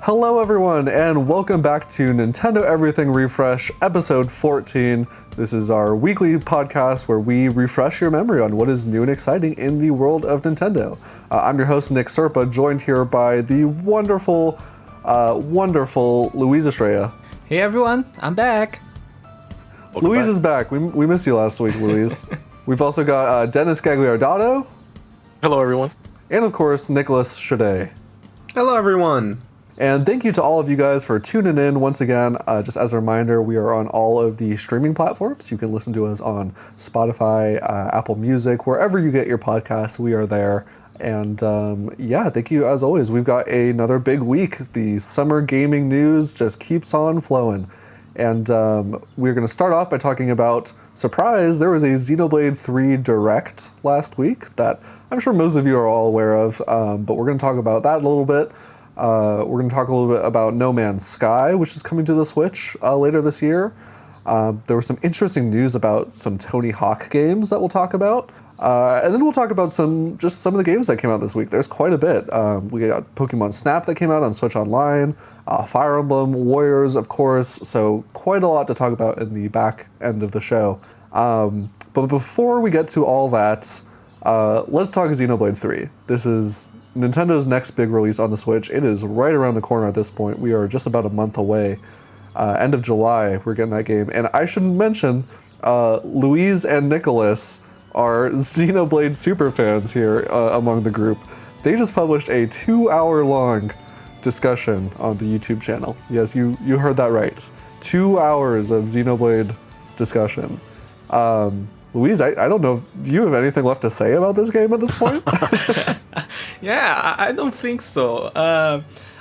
Hello everyone, and welcome back to Nintendo Everything Refresh, episode 14. This is our weekly podcast where we refresh your memory on what is new and exciting in the world of Nintendo. I'm your host, Nick Serpa, joined here by the wonderful Luiz Estrella. Hey everyone, I'm back. Luiz is back. We missed you last week, Luiz. We've also got Dennis Gagliardato. Hello everyone. And of course, Nicolas Chadet. Hello everyone. And thank you to all of you guys for tuning in once again. Just as a reminder, we are on all of the streaming platforms. You can listen to us on Spotify, Apple Music, wherever you get your podcasts, we are there. And thank you as always. We've got another big week. The summer gaming news just keeps on flowing. And we're going to start off by talking about, surprise, there was a Xenoblade 3 Direct last week that I'm sure most of you are all aware of, but we're going to talk about that a little bit. We're going to talk a little bit about No Man's Sky, which is coming to the Switch later this year. There was some interesting news about some Tony Hawk games that we'll talk about. And then we'll talk about some of the games that came out this week. There's quite a bit. We got Pokémon Snap that came out on Switch Online, Fire Emblem Warriors, of course, so quite a lot to talk about in the back end of the show. But before we get to all that, let's talk Xenoblade 3. This is Nintendo's next big release on the Switch. It is right around the corner at this point. We are just about a month away. End of July, we're getting that game. And I should mention, Luiz and Nicolas are Xenoblade super fans here among the group. They just published a 2-hour-long discussion on the YouTube channel. Yes, you heard that right. 2 hours of Xenoblade discussion. Luiz, I don't know, do you have anything left to say about this game at this point? Yeah, I don't think so.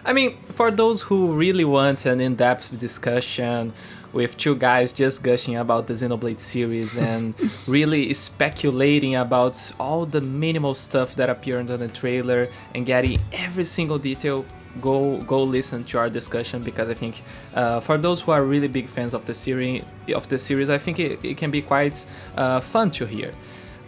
I mean, for those who really want an in-depth discussion with two guys just gushing about the Xenoblade series and really speculating about all the minimal stuff that appeared on the trailer and getting every single detail, go listen to our discussion, because I think for those who are really big fans of the series, I think it can be quite fun to hear.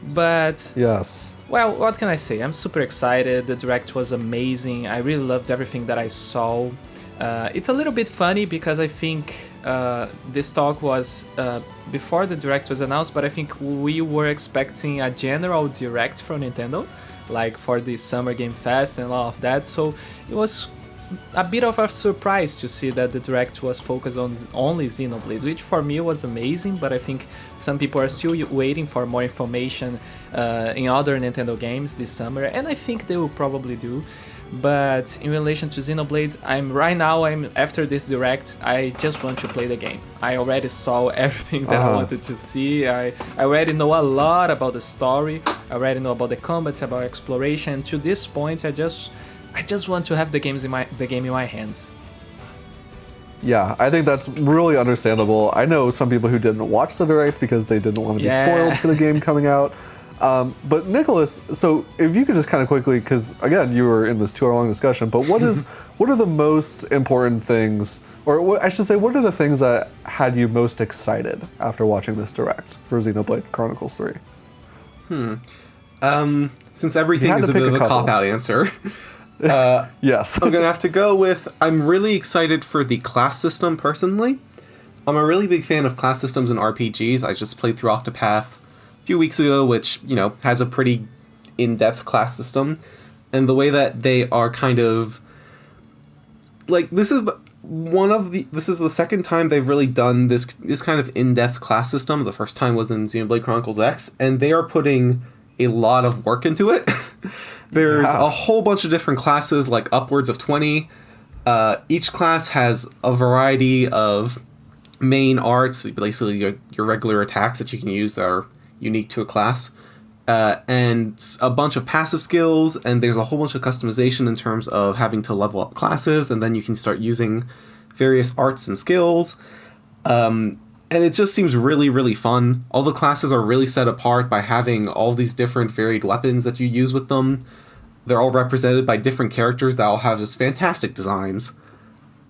But yes, well, what can I say? I'm super excited. The Direct was amazing. I really loved everything that I saw. It's a little bit funny because I think this talk was before the Direct was announced, but I think we were expecting a general Direct from Nintendo, like for the Summer Game Fest and all of that. So it was a bit of a surprise to see that the Direct was focused on only Xenoblade, which for me was amazing, but I think some people are still waiting for more information in other Nintendo games this summer, and I think they will probably do. But in relation to Xenoblade, after this Direct, I just want to play the game. I already saw everything that I wanted to see. I already know a lot about the story. I already know about the combats, about exploration. To this point, I just want to have the game in my hands. Yeah, I think that's really understandable. I know some people who didn't watch the Direct because they didn't want to be spoiled for the game coming out. But Nicolas, so if you could just kind of quickly, because again, you were in this 2-hour-long discussion, but what are the most important things, or what are the things that had you most excited after watching this Direct for Xenoblade Chronicles 3? Since everything is a bit of a cop-out answer, yes. I'm going to have to go with, I'm really excited for the class system personally. I'm a really big fan of class systems in RPGs. I just played through Octopath a few weeks ago, which, has a pretty in-depth class system. And the way that they are kind of, like, this is the second time they've really done this kind of in-depth class system. The first time was in Xenoblade Chronicles X, and they are putting a lot of work into it. There's a whole bunch of different classes, like upwards of 20. Each class has a variety of main arts, basically your regular attacks that you can use that are unique to a class, and a bunch of passive skills, and there's a whole bunch of customization in terms of having to level up classes, and then you can start using various arts and skills. And it just seems really, really fun. All the classes are really set apart by having all these different varied weapons that you use with them. They're all represented by different characters that all have just fantastic designs.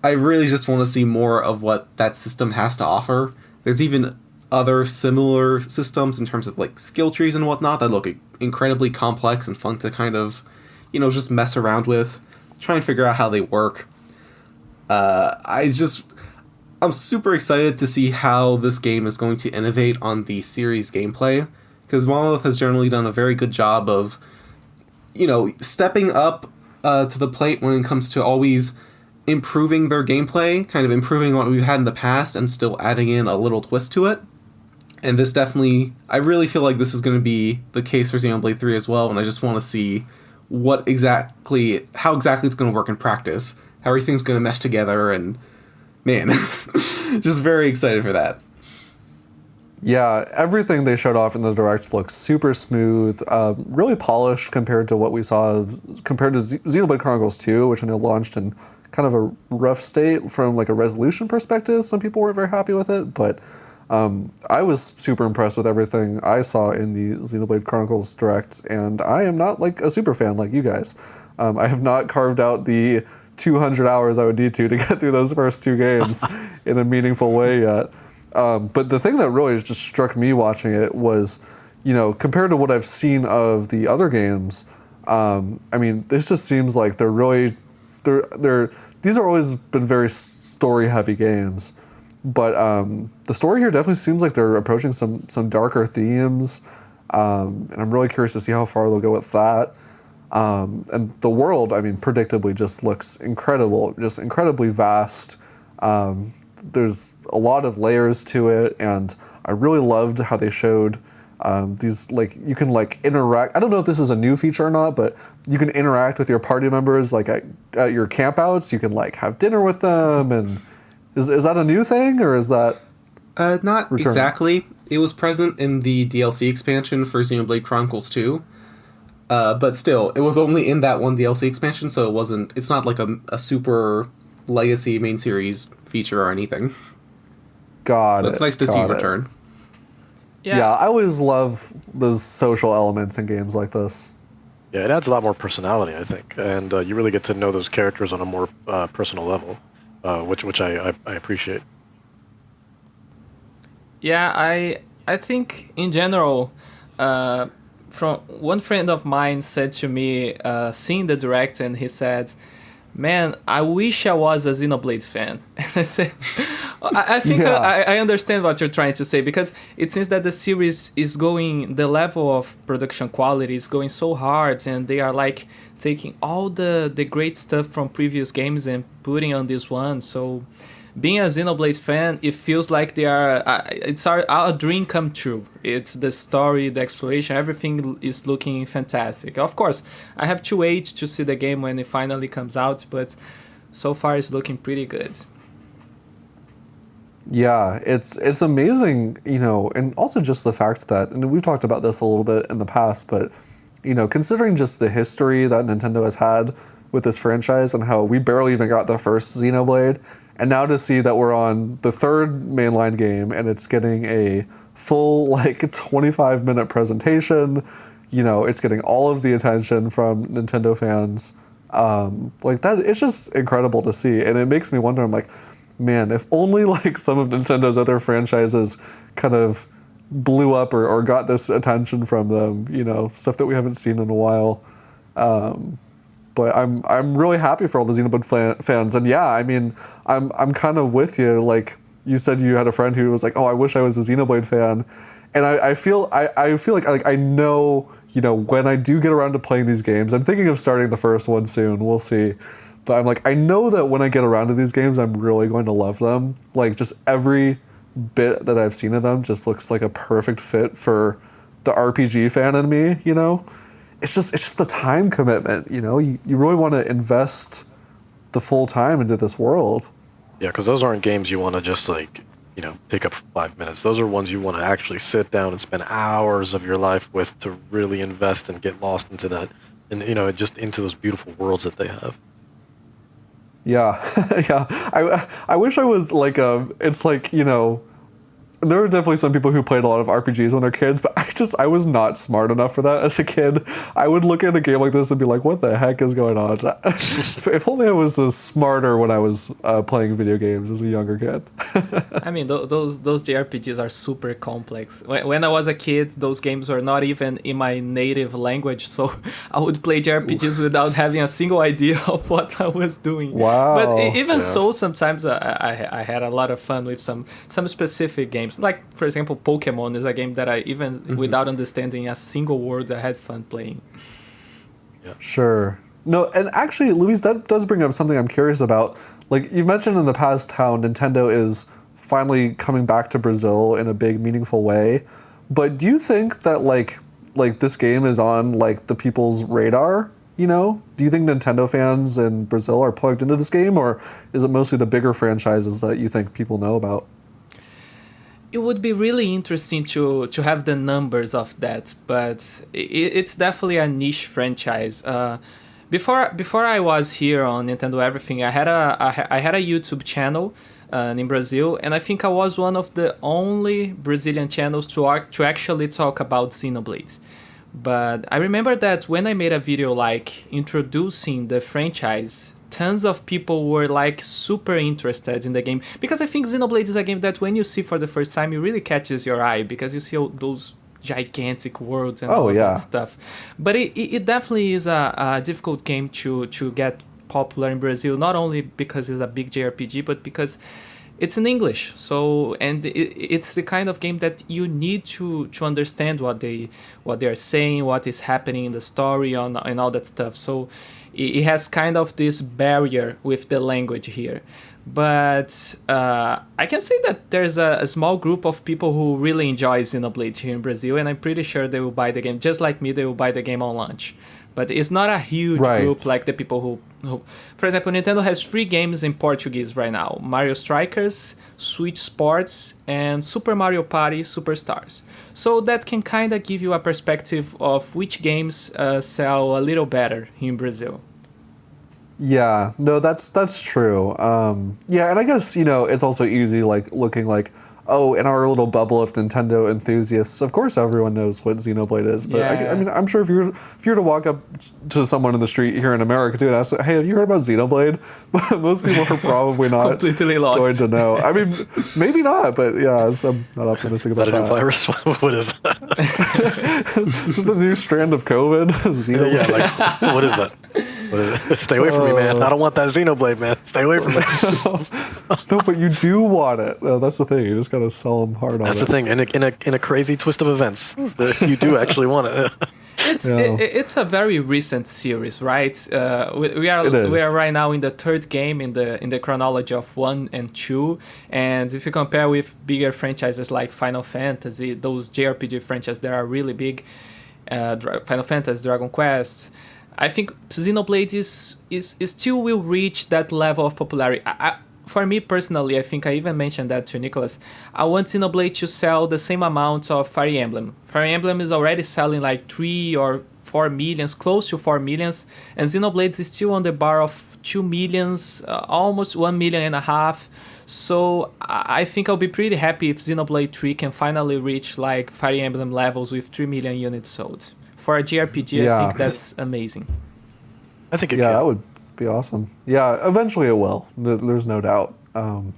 I really just want to see more of what that system has to offer. There's even other similar systems in terms of like skill trees and whatnot that look incredibly complex and fun to kind of, just mess around with, try and figure out how they work. I'm super excited to see how this game is going to innovate on the series gameplay, because Monolith has generally done a very good job of, stepping up to the plate when it comes to always improving their gameplay, kind of improving what we've had in the past and still adding in a little twist to it. And this definitely, I really feel like this is going to be the case for Xenoblade 3 as well, and I just want to see how exactly it's going to work in practice, how everything's going to mesh together, and man, just very excited for that. Yeah, everything they showed off in the Direct looks super smooth, really polished compared to what we saw, compared to Xenoblade Chronicles 2, which I know launched in kind of a rough state from like a resolution perspective. Some people weren't very happy with it, but I was super impressed with everything I saw in the Xenoblade Chronicles Direct, and I am not like a super fan like you guys. I have not carved out the 200 hours I would need to get through those first two games in a meaningful way yet. But the thing that really just struck me watching it was, compared to what I've seen of the other games, this just seems like these are always been very story heavy games, but the story here definitely seems like they're approaching some darker themes, and I'm really curious to see how far they'll go with that. And the world, predictably just looks incredible, just incredibly vast. There's a lot of layers to it, and I really loved how they showed these, you can interact. I don't know if this is a new feature or not, but you can interact with your party members at your campouts. You can have dinner with them, and is that a new thing, or is that not returning? Exactly? It was present in the DLC expansion for Xenoblade Chronicles 2. But still, it was only in that one DLC expansion, so it's not like a super legacy main series feature or anything. So it's nice to see it return. Yeah, I always love those social elements in games like this. Yeah, it adds a lot more personality, I think, and you really get to know those characters on a more personal level, which I appreciate. Yeah, I think in general, from one friend of mine said to me, seeing the Direct, and he said, "Man, I wish I was a Xenoblade fan." And I said, I think Yeah. I understand what you're trying to say, because it seems that the series is going, the level of production quality is going so hard, and they are taking all the great stuff from previous games and putting on this one. So being a Xenoblade fan, it feels like they are, it's our dream come true. It's the story, the exploration, everything is looking fantastic. Of course, I have to wait to see the game when it finally comes out, but so far it's looking pretty good. Yeah, it's amazing, and also just the fact that, and we've talked about this a little bit in the past, but, considering just the history that Nintendo has had with this franchise and how we barely even got the first Xenoblade, and now to see that we're on the third mainline game and it's getting a full 25-minute presentation, it's getting all of the attention from Nintendo fans, that, it's just incredible to see, and it makes me wonder, I'm like, man, if only some of Nintendo's other franchises kind of blew up or got this attention from them, stuff that we haven't seen in a while. But I'm really happy for all the Xenoblade fans, and yeah, I'm kind of with you. You said you had a friend who was like, "Oh, I wish I was a Xenoblade fan," and I feel like I know, when I do get around to playing these games, I'm thinking of starting the first one soon. We'll see. But I know that when I get around to these games, I'm really going to love them. Just every bit that I've seen of them just looks like a perfect fit for the RPG fan in me, It's just the time commitment, You really want to invest the full time into this world. Yeah, because those aren't games you want to just pick up for 5 minutes. Those are ones you want to actually sit down and spend hours of your life with to really invest and get lost into that, and just into those beautiful worlds that they have. Yeah, yeah. I wish I was there were definitely some people who played a lot of RPGs when they're kids, but I was not smart enough for that as a kid. I would look at a game like this and be like, what the heck is going on? If only I was smarter when I was playing video games as a younger kid. I mean, those JRPGs are super complex. When I was a kid, those games were not even in my native language, so I would play JRPGs without having a single idea of what I was doing. Wow. But even so, sometimes I had a lot of fun with some specific games. Like, for example, Pokémon is a game that I, even without understanding a single word, I had fun playing. Yeah. Sure. No, and actually, Luis, that does bring up something I'm curious about. Like, you've mentioned in the past how Nintendo is finally coming back to Brazil in a big, meaningful way. But do you think that, like this game is on, like, the people's radar? You know? Do you think Nintendo fans in Brazil are plugged into this game, or is it mostly the bigger franchises that you think people know about? It would be really interesting to have the numbers of that, but it's definitely a niche franchise. Before I was here on Nintendo Everything, I had a YouTube channel in Brazil, and I think I was one of the only Brazilian channels to actually talk about Xenoblade. But I remember that when I made a video like introducing the franchise, tons of people were like super interested in the game, because I think Xenoblade is a game that when you see for the first time, it really catches your eye because you see all those gigantic worlds and all that stuff. But it definitely is a difficult game to get popular in Brazil, not only because it's a big JRPG, but because it's in English. So, and it's the kind of game that you need to understand what they are saying, what is happening in the story, and all that stuff. So it has kind of this barrier with the language here. But I can say that there's a small group of people who really enjoy Xenoblade here in Brazil, and I'm pretty sure they will buy the game. Just like me, they will buy the game on launch. But it's not a huge group like the people who... For example, Nintendo has 3 games in Portuguese right now. Mario Strikers, Switch Sports, and Super Mario Party Superstars. So that can kind of give you a perspective of which games sell a little better in Brazil. Yeah, no, that's true. Yeah, and I guess, it's also easy, like, looking like, oh, in our little bubble of Nintendo enthusiasts, of course everyone knows what Xenoblade is. But I mean, I'm sure if you were to walk up to someone in the street here in America too and ask, hey, have you heard about Xenoblade? Most people are probably not completely lost. Going to know. I mean, maybe not, but yeah, I'm not optimistic about that. Is that a new virus? What is that? This is the new strand of COVID. Xenoblade. Yeah, like, what is that? Stay away from me, man. I don't want that Xenoblade, man. Stay away from me. No, but you do want it. That's the thing. You just gotta sell them hard on it. That's the thing. In a crazy twist of events, you do actually want it. It's a very recent series, right? We are right now in the 3rd game in the chronology of 1 and 2, and if you compare with bigger franchises like Final Fantasy, those JRPG franchises that are really big, Final Fantasy, Dragon Quest, I think Xenoblade is still will reach that level of popularity. For me personally, I think I even mentioned that to Nicolas, I want Xenoblade to sell the same amount of Fire Emblem. Fire Emblem is already selling like 3 or 4 millions, close to 4 millions, and Xenoblade is still on the bar of 2 millions, almost 1.5 million. So I think I'll be pretty happy if Xenoblade 3 can finally reach like Fire Emblem levels with 3 million units sold. For a JRPG, I think that's amazing. I think it that would be awesome. Yeah, eventually it will. There's no doubt. All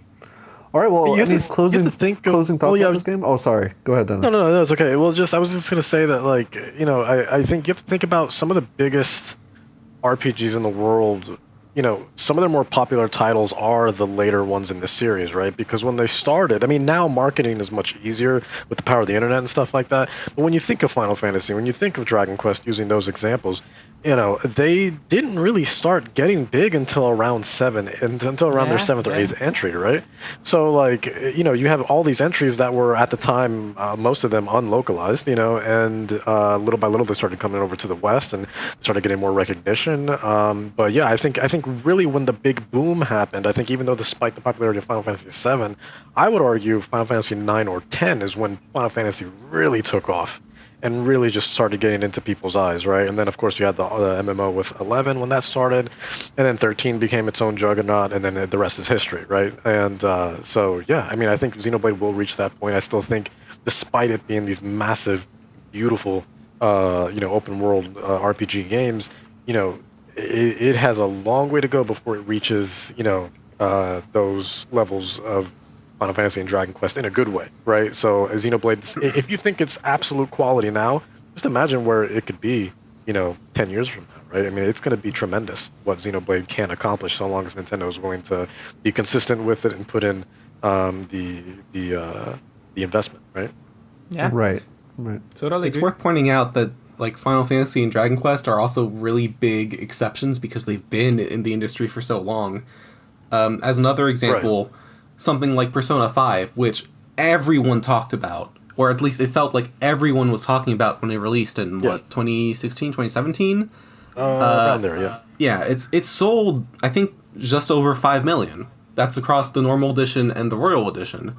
right, well, any closing thoughts about this game? Oh, sorry. Go ahead, Dennis. No, it's okay. Well, I was just going to say that, like, I think you have to think about some of the biggest RPGs in the world. Some of their more popular titles are the later ones in the series, right? Because when they started, I mean, now marketing is much easier with the power of the internet and stuff like that. But when you think of Final Fantasy, when you think of Dragon Quest, using those examples, they didn't really start getting big until around 7, until around their 7th or 8th entry, right? So, like, you have all these entries that were at the time, most of them unlocalized, and little by little they started coming over to the West and started getting more recognition. But yeah, I think really when the big boom happened, I think even though despite the popularity of Final Fantasy 7, I would argue Final Fantasy 9 or 10 is when Final Fantasy really took off. and really just started getting into people's eyes, right? And then of course you had the MMO with 11 when that started, and then 13 became its own juggernaut, and then the rest is history, right? And so yeah, I mean, I think Xenoblade will reach that point. I still think, despite it being these massive, beautiful, open world RPG games, it has a long way to go before it reaches, those levels of Final Fantasy and Dragon Quest in a good way, right? So Xenoblade, if you think it's absolute quality now, just imagine where it could be, 10 years from now, right? I mean, it's going to be tremendous what Xenoblade can accomplish, so long as Nintendo is willing to be consistent with it and put in the investment, right? Yeah. Right. Totally. It's agree. worth pointing out that like Final Fantasy and Dragon Quest are also really big exceptions because they've been in the industry for so long. As another example, something like Persona 5, which everyone talked about, or at least it felt like everyone was talking about when it released in, 2016, 2017? Around there, yeah. Yeah, it's sold, I think, just over 5 million. That's across the normal edition and the Royal edition,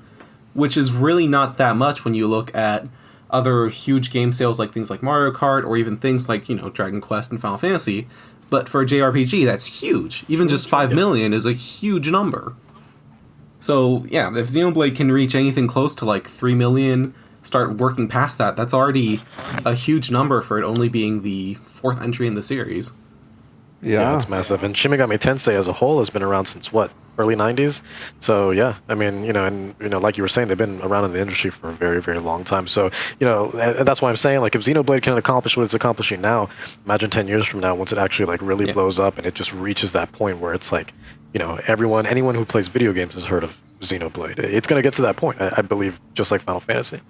which is really not that much when you look at other huge game sales like things like Mario Kart, or even things like, Dragon Quest and Final Fantasy. But for a JRPG, that's huge. Even just 5 million is a huge number. So, yeah, if Xenoblade can reach anything close to like 3 million, start working past that, that's already a huge number for it only being the 4th entry in the series. Yeah. It's massive. And Shin Megami Tensei as a whole has been around since what? Early 90s? So, yeah, I mean, like you were saying, they've been around in the industry for a very, very long time. So, and that's why I'm saying, like, if Xenoblade can accomplish what it's accomplishing now, imagine 10 years from now, once it actually, like, really blows up and it just reaches that point where it's like, anyone who plays video games has heard of Xenoblade. It's going to get to that point, I believe, just like Final Fantasy.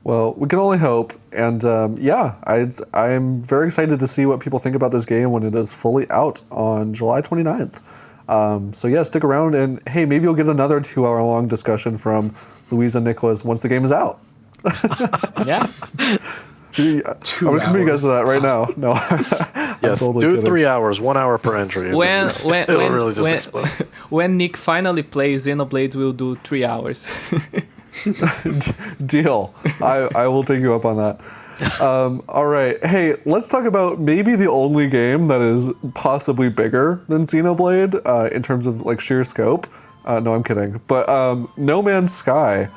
Well, we can only hope. And I'm very excited to see what people think about this game when it is fully out on July 29th. So yeah, stick around, and hey, maybe you'll get another 2-hour-long discussion from Luiz and Nicolas once the game is out. Yeah. I'm going to commit you guys to that right now. No. Yes, totally do kidding. 3 hours, 1 hour per entry. It'll really just explode. When Nick finally plays Xenoblade, we'll do 3 hours. Deal. I will take you up on that. All right. Hey, let's talk about maybe the only game that is possibly bigger than Xenoblade in terms of like sheer scope. No, I'm kidding. But No Man's Sky.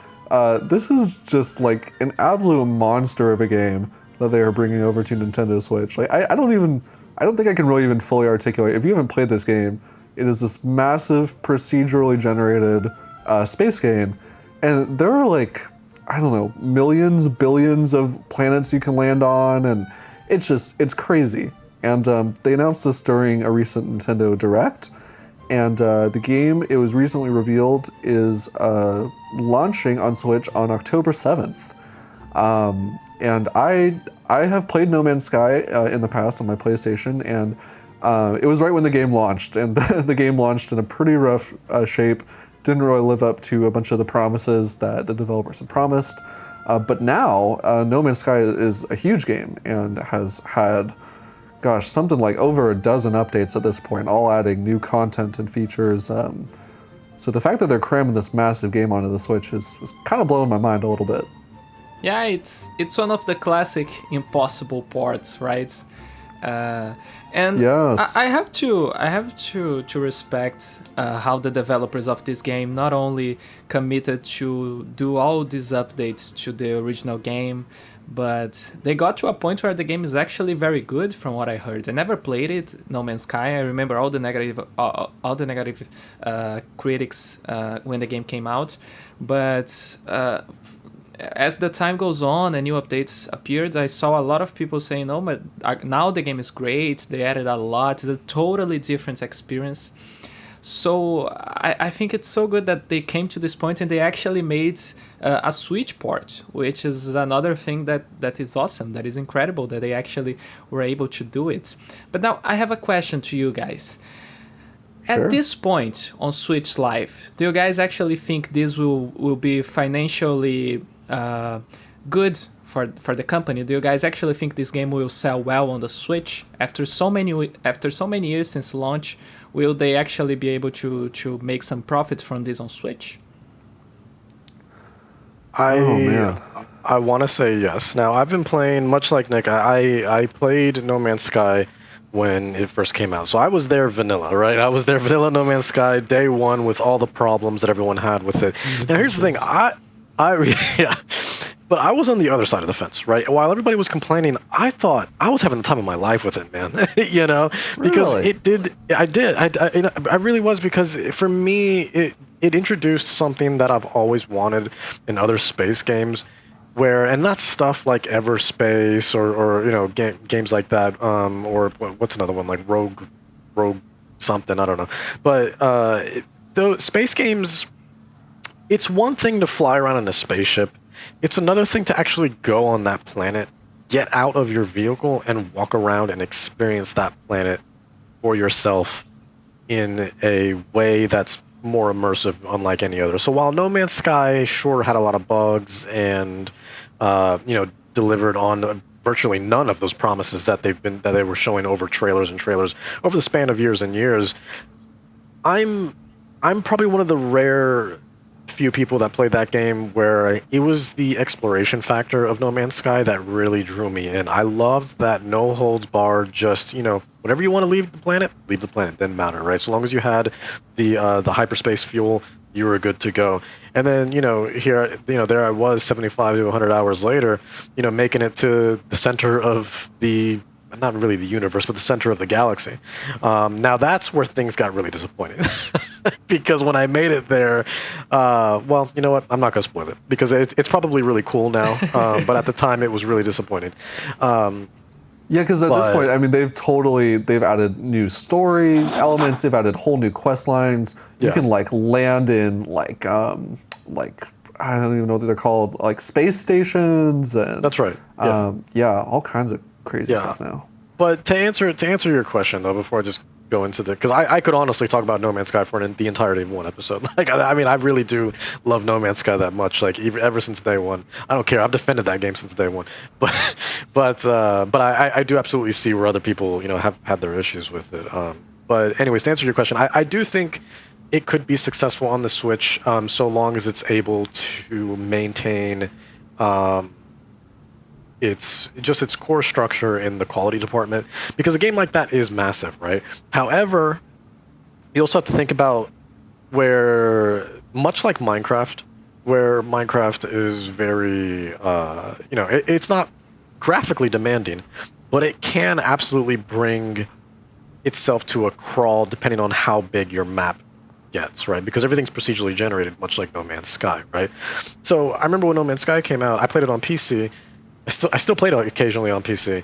This is just like an absolute monster of a game that they are bringing over to Nintendo Switch. Like I don't think I can really even fully articulate. If you haven't played this game, it is this massive procedurally generated space game, and there are like, I don't know, millions, billions of planets you can land on, and it's crazy. And they announced this during a recent Nintendo Direct, and the game, it was recently revealed, is launching on Switch on October 7th. And I have played No Man's Sky in the past on my PlayStation, and it was right when the game launched, and the game launched in a pretty rough shape. Didn't really live up to a bunch of the promises that the developers had promised. But now, No Man's Sky is a huge game and has had, something like over a dozen updates at this point, all adding new content and features. So the fact that they're cramming this massive game onto the Switch is kind of blowing my mind a little bit. Yeah, it's one of the classic impossible ports, right? And yes. I have to respect how the developers of this game not only committed to do all these updates to the original game, but they got to a point where the game is actually very good, from what I heard. I never played it, No Man's Sky. I remember all the negative critics when the game came out, but as the time goes on and new updates appeared, I saw a lot of people saying, "Oh, but now the game is great. They added a lot. It's a totally different experience." So I think it's so good that they came to this point and they actually made a Switch port, which is another thing that is awesome. That is incredible that they actually were able to do it. But now I have a question to you guys. Sure. At this point on Switch Live, do you guys actually think this will be financially good for the company? Do you guys actually think this game will sell well on the Switch after so many years since launch? Will they actually be able to make some profit from this on Switch? Oh man. I want to say yes. Now, I've been playing, much like Nick, I played No Man's Sky when it first came out. So I was there vanilla, right? I was there vanilla No Man's Sky day one with all the problems that everyone had with it. Now, here's the thing. Yeah. But I was on the other side of the fence, right? While everybody was complaining, I thought I was having the time of my life with it, man. You know, because Really? it did. I really was, because for me, it introduced something that I've always wanted in other space games, and not stuff like Everspace or you know, games like that, or what's another one, like Rogue something, I don't know. But those space games, it's one thing to fly around in a spaceship. It's another thing to actually go on that planet, get out of your vehicle, and walk around and experience that planet for yourself in a way that's more immersive, unlike any other. So while No Man's Sky sure had a lot of bugs and you know, delivered on virtually none of those promises that they were showing over trailers and trailers over the span of years and years, I'm probably one of the rare few people that played that game where it was the exploration factor of No Man's Sky that really drew me in. I loved that no holds barred, just, you know, whenever you want to leave the planet, didn't matter, right? So long as you had the hyperspace fuel, you were good to go. And then, you know, here, you know, there I was 75 to 100 hours later, you know, making it to the center of not really the universe, but the center of the galaxy. Now that's where things got really disappointing. Because when I made it there, well, you know what? I'm not going to spoil it, because it's probably really cool now. But at the time, it was really disappointing. Yeah, because at this point, I mean, they've added new story elements. They've added whole new quest lines. You Yeah. can like land in like I don't even know what they're called, like space stations, and That's right. Yeah. yeah, all kinds of crazy stuff now. But to answer your question, though, before I just go into because I could honestly talk about No Man's Sky for the entirety of one episode. Like, I mean, I really do love No Man's Sky that much. Like, ever since day one, I don't care. I've defended that game since day one. But I do absolutely see where other people, you know, have had their issues with it. But anyways, to answer your question, I do think it could be successful on the Switch, so long as it's able to maintain its core structure in the quality department, because a game like that is massive, right? However, you also have to think about where, much like Minecraft, where Minecraft is very, you know, it's not graphically demanding, but it can absolutely bring itself to a crawl depending on how big your map gets, right? Because everything's procedurally generated, much like No Man's Sky, right? So I remember when No Man's Sky came out, I played it on PC. I still played it occasionally on PC.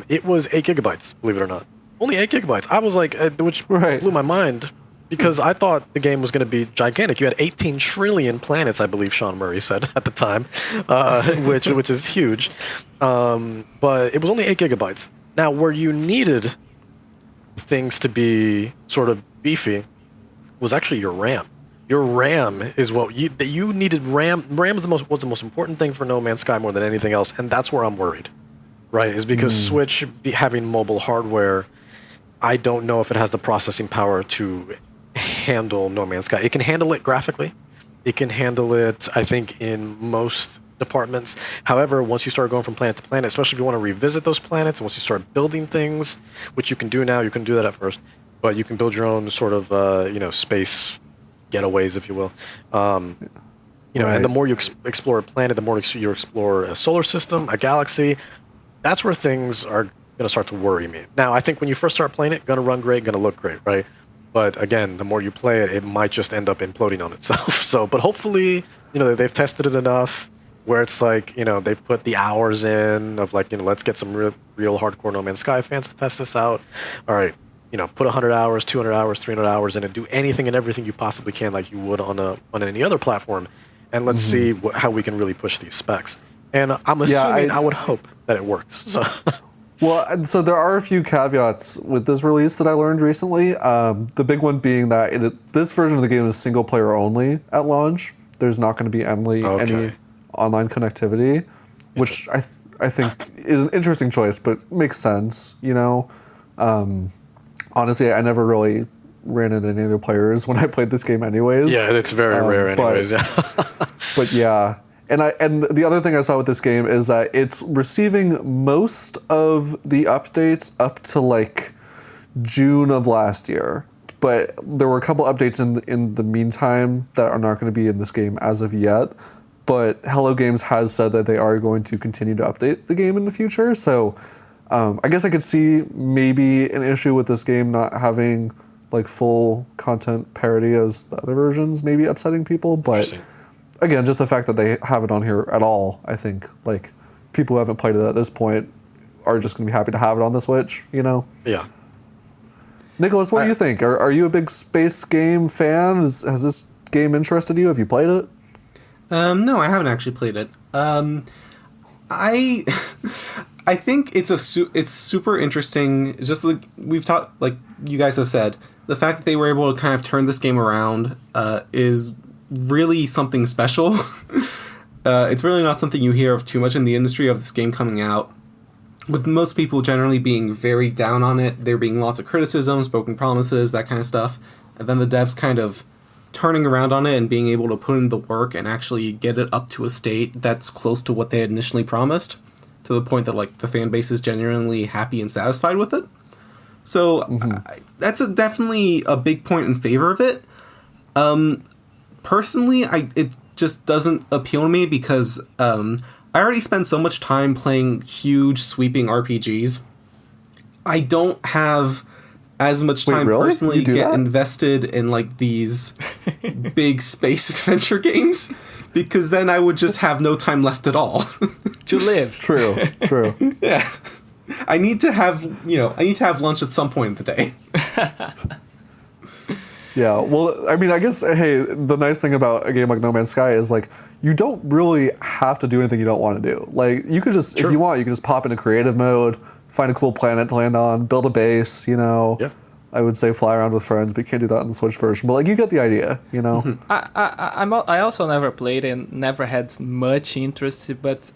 It was 8 gigabytes, believe it or not. Only 8 gigabytes. I was like, which blew my mind, because I thought the game was going to be gigantic. You had 18 trillion planets, I believe Sean Murray said at the time, which is huge. But it was only 8 gigabytes. Now, where you needed things to be sort of beefy was actually your RAM. Your RAM is what you needed. RAM was the most important thing for No Man's Sky more than anything else, and that's where I'm worried, right? Is because Switch having mobile hardware, I don't know if it has the processing power to handle No Man's Sky. It can handle it graphically, it can handle it, I think, in most departments. However, once you start going from planet to planet, especially if you want to revisit those planets, and once you start building things, which you can do now, you can do that at first, but you can build your own sort of you know, space getaways, if you will. You know, and the more you explore a planet, the more you explore a solar system, a galaxy. That's where things are going to start to worry me. Now, I think when you first start playing it, going to run great, going to look great, right? But again, the more you play it, it might just end up imploding on itself. So, but hopefully, you know, they've tested it enough where it's like, you know, they've put the hours in of like, you know, let's get some real hardcore No Man's Sky fans to test this out. All right. You know, put 100 hours, 200 hours, 300 hours in and do anything and everything you possibly can, like you would on any other platform, and let's see how we can really push these specs. And I'm assuming, I would hope that it works. So. Well, and so there are a few caveats with this release that I learned recently. The big one being that this version of the game is single player only at launch. There's not going to be any online connectivity, which I think is an interesting choice, but makes sense, you know. Honestly, I never really ran into any other players when I played this game anyways. Yeah, it's very rare anyways. But yeah, And the other thing I saw with this game is that it's receiving most of the updates up to like June of last year, but there were a couple updates in the meantime that are not going to be in this game as of yet. But Hello Games has said that they are going to continue to update the game in the future. So I guess I could see maybe an issue with this game not having like full content parity as the other versions, maybe upsetting people. But again, just the fact that they have it on here at all, I think like people who haven't played it at this point are just going to be happy to have it on the Switch, you know? Yeah. Nicolas, what do you think? Are you a big space game fan? Has this game interested you? Have you played it? No, I haven't actually played it. I I think it's super interesting. Just like we've talked, like you guys have said, the fact that they were able to kind of turn this game around is really something special. It's really not something you hear of too much in the industry of this game coming out. With most people generally being very down on it, there being lots of criticisms, broken promises, that kind of stuff, and then the devs kind of turning around on it and being able to put in the work and actually get it up to a state that's close to what they had initially promised, to the point that like the fan base is genuinely happy and satisfied with it. So that's definitely a big point in favor of it. Personally, it just doesn't appeal to me because I already spend so much time playing huge sweeping RPGs. I don't have as much time personally to get invested in like these big space adventure games, because then I would just have no time left at all to live. True. Yeah. I need to have lunch at some point in the day. Yeah, well, I mean, I guess, hey, the nice thing about a game like No Man's Sky is, like, you don't really have to do anything you don't want to do. Like, you could just, if you want, you can just pop into creative mode, find a cool planet to land on, build a base, you know. Yeah. I would say fly around with friends, but you can't do that in the Switch version. But, like, you get the idea, you know. I also never played and never had much interest, but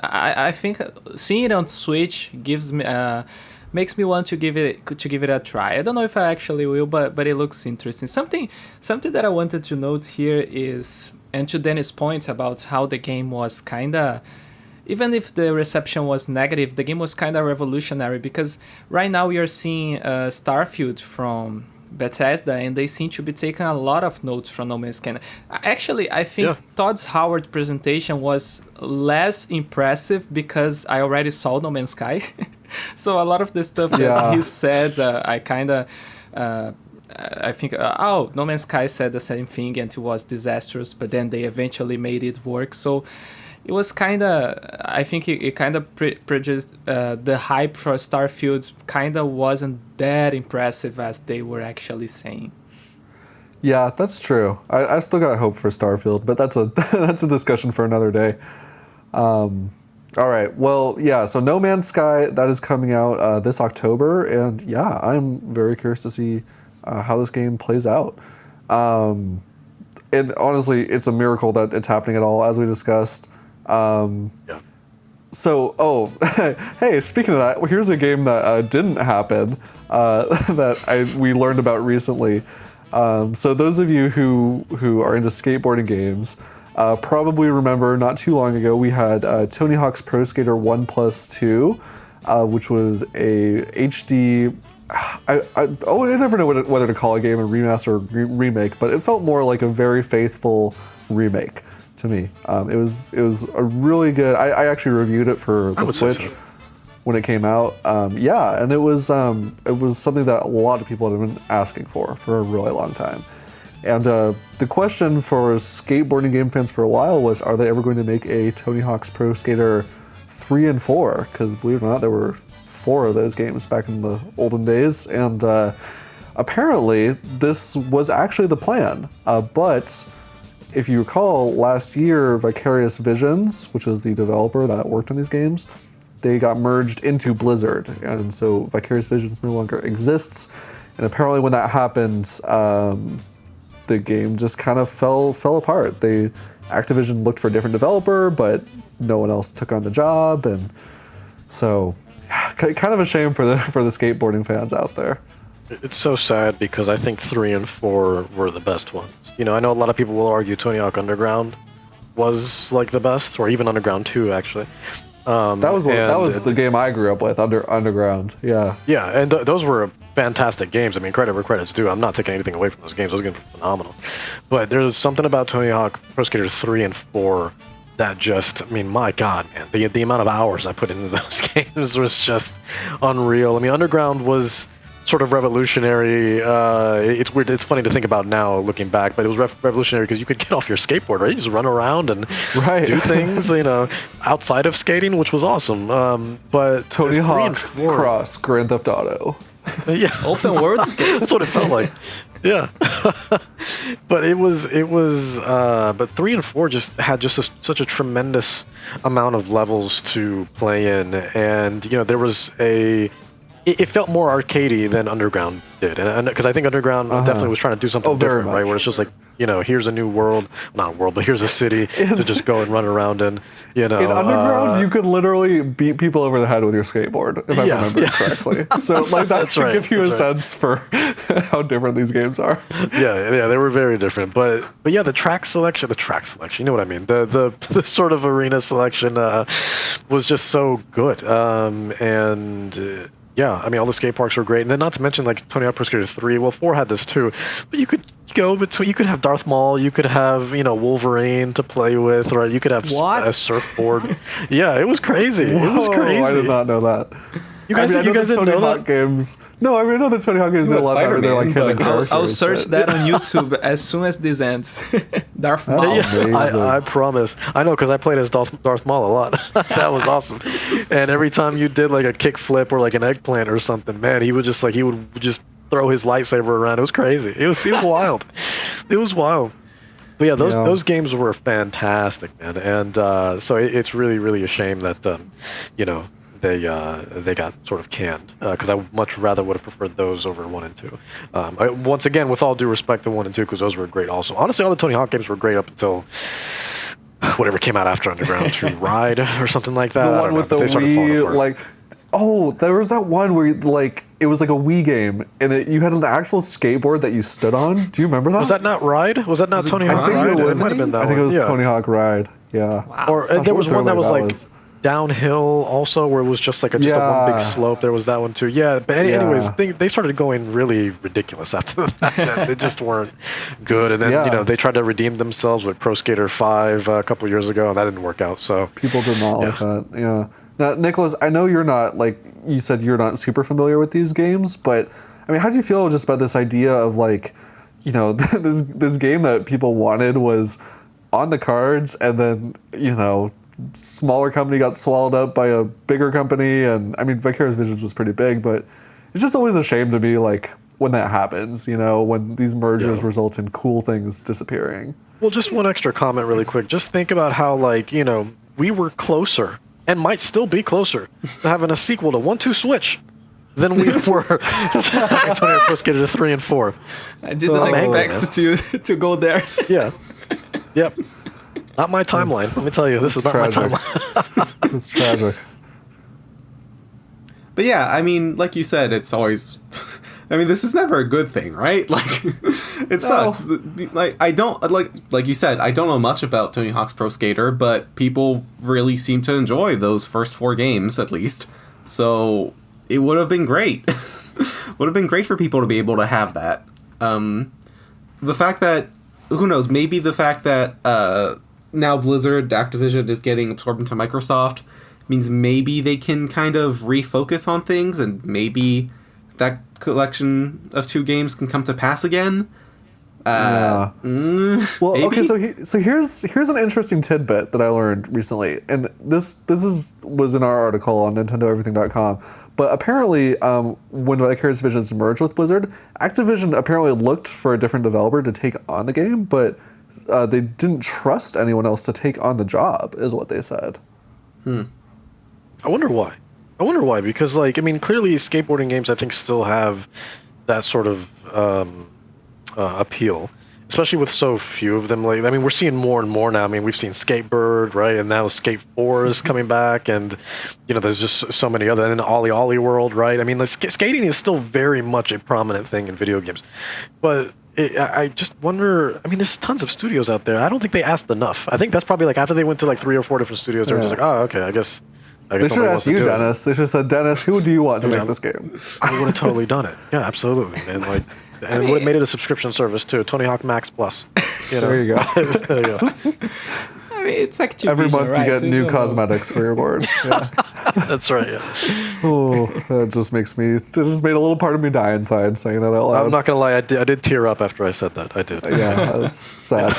I think seeing it on Switch gives me... makes me want to give it a try. I don't know if I actually will, but it looks interesting. Something that I wanted to note here is, and to Danny's point about how the game was kinda, even if the reception was negative, the game was kinda revolutionary, because right now we are seeing Starfield from Bethesda, and they seem to be taking a lot of notes from No Man's Sky. Actually, I think Todd Howard's presentation was less impressive because I already saw No Man's Sky. So a lot of the stuff that he said, I think, No Man's Sky said the same thing and it was disastrous, but then they eventually made it work. So it was kind of, I think it kind of produced the hype for Starfield kind of wasn't that impressive as they were actually saying. Yeah, that's true. I still got hope for Starfield, but that's a discussion for another day. All right, well, yeah, so No Man's Sky, that is coming out this October, and yeah, I'm very curious to see how this game plays out. And honestly, it's a miracle that it's happening at all, as we discussed. So, hey, speaking of that, here's a game that didn't happen that we learned about recently. So those of you who are into skateboarding games probably remember not too long ago we had Tony Hawk's Pro Skater 1+2, which was a HD... I never know whether to call a game a remaster or remake, but it felt more like a very faithful remake to me. It was a really good... I actually reviewed it for the Switch when it came out. And it was something that a lot of people had been asking for a really long time. And the question for skateboarding game fans for a while was, are they ever going to make a Tony Hawk's Pro Skater 3 and 4? Because believe it or not, there were 4 of those games back in the olden days. And apparently, this was actually the plan. But if you recall, last year, Vicarious Visions, which is the developer that worked on these games, they got merged into Blizzard. And so Vicarious Visions no longer exists. And apparently when that happened, the game just kind of fell apart. Activision looked for a different developer, but no one else took on the job, and so kind of a shame for the skateboarding fans out there. It's so sad because I think 3 and 4 were the best ones. You know, I know a lot of people will argue Tony Hawk Underground was like the best, or even Underground 2 actually. That was the game I grew up with, Underground. Yeah. Yeah, and those were fantastic games. I mean, credit where credit's due. I'm not taking anything away from those games. Those games were phenomenal. But there's something about Tony Hawk Pro Skater 3 and 4 that just, I mean, my God, man, the amount of hours I put into those games was just unreal. I mean, Underground was sort of revolutionary. It's weird. It's funny to think about now, looking back, but it was revolutionary because you could get off your skateboard, right? You just run around and do things, outside of skating, which was awesome. But Tony Hawk Cross Grand Theft Auto. Yeah, Open world skates. That's what it felt like. Yeah, but but 3 and 4 just had such a tremendous amount of levels to play in, and there was it felt more arcadey than Underground did, and because I think Underground definitely was trying to do something different, right? Where it's just like, here's a new world, not a world, but here's a city to just go and run around in. In Underground, you could literally beat people over the head with your skateboard, if I remember correctly. So, like, that should give you a sense for how different these games are. Yeah, they were very different. But yeah, the track selection, you know what I mean? The sort of arena selection was just so good. Yeah, I mean, all the skate parks were great, and then not to mention like Tony Hawk Pro Skater 3. Well, 4 had this too, but you could go between. You could have Darth Maul, you could have Wolverine to play with, right? You could have a surfboard. Yeah, it was crazy. Whoa, it was crazy. I did not know that. You guys didn't know Hawk games. No, I mean, I know the Tony Hawk games are a lot better. They're like hidden characters. I'll search that on YouTube as soon as this ends. Darth Maul. I promise. I know, because I played as Darth Maul a lot. That was awesome. And every time you did like a kick flip or like an eggplant or something, man, he would just throw his lightsaber around. It was crazy. It was wild. It was wild. But yeah, those games were fantastic, man. And so it's really, really a shame that they got sort of canned, because I much rather would have preferred those over 1 and 2. Once again, with all due respect to 1 and 2, because those were great also. Honestly, all the Tony Hawk games were great up until whatever came out after Underground 2, Ride or something like that. The one with the Wii, there was that one where it was like a Wii game, and you had an actual skateboard that you stood on. Do you remember that? Was that not Ride? Was that not Tony Hawk Ride? It might have been that one. I think it was Tony Hawk Ride. Yeah. Wow. Or there was one that was downhill also, where it was just like a one big slope. There was that one too. Yeah, but anyways, they started going really ridiculous after that. They just weren't good. And then they tried to redeem themselves with Pro Skater 5 a couple years ago, and that didn't work out. So people did not like that. Yeah. Now, Nicolas, I know you're not, like you said, you're not super familiar with these games, but I mean, how do you feel just about this idea of this game that people wanted was on the cards, and then smaller company got swallowed up by a bigger company? And I mean, Vicarious Visions was pretty big, but it's just always a shame to me, like, when that happens, when these mergers result in cool things disappearing. Well, just one extra comment really quick. Just think about how, we were closer, and might still be closer, to having a sequel to 1-2 Switch than we were to Tony Hawk Pro Skater 3 and 4. I didn't expect to go there. Yeah. Yep. Not my timeline. Let me tell you, this is not my timeline. It's tragic. But yeah, I mean, like you said, it's always... I mean, this is never a good thing, right? Like, it sucks. Like, I don't... Like you said, I don't know much about Tony Hawk's Pro Skater, but people really seem to enjoy those first 4 games, at least. So, it would have been great. Would have been great for people to be able to have that. The fact that... Who knows? Maybe the fact that... now Blizzard, Activision is getting absorbed into Microsoft means maybe they can kind of refocus on things, and maybe that collection of 2 games can come to pass again. Well, maybe? Okay, so here's an interesting tidbit that I learned recently, and this was in our article on NintendoEverything.com. But apparently, when Vicarious Visions merged with Blizzard, Activision apparently looked for a different developer to take on the game, but they didn't trust anyone else to take on the job, is what they said. I wonder why. Because, clearly skateboarding games, I think, still have that sort of appeal, especially with so few of them. We're seeing more and more now. I mean, we've seen Skatebird, right? And now Skate 4 is coming back, and, there's just so many other, and then Ollie World, right? I mean, skating is still very much a prominent thing in video games. But I just wonder. I mean, there's tons of studios out there. I don't think they asked enough. I think that's probably like after they went to like 3 or 4 different studios, they were just like, oh, okay, I guess. They should nobody have wants asked to you, do it. Dennis. They should have said, Dennis, who do you want to Yeah. make this game? I would have totally done it. Yeah, absolutely. And like, and would have made it a subscription service too. Tony Hawk Max Plus. You know? There you go. There you go. I mean, it's Activision, Every month right? you get We new don't know. cosmetics for your board. Yeah. That's right. Yeah. Oh, that just makes me. It just made a little part of me die inside saying that out loud. I'm not gonna lie. I did tear up after I said that. I did. Yeah, that's sad.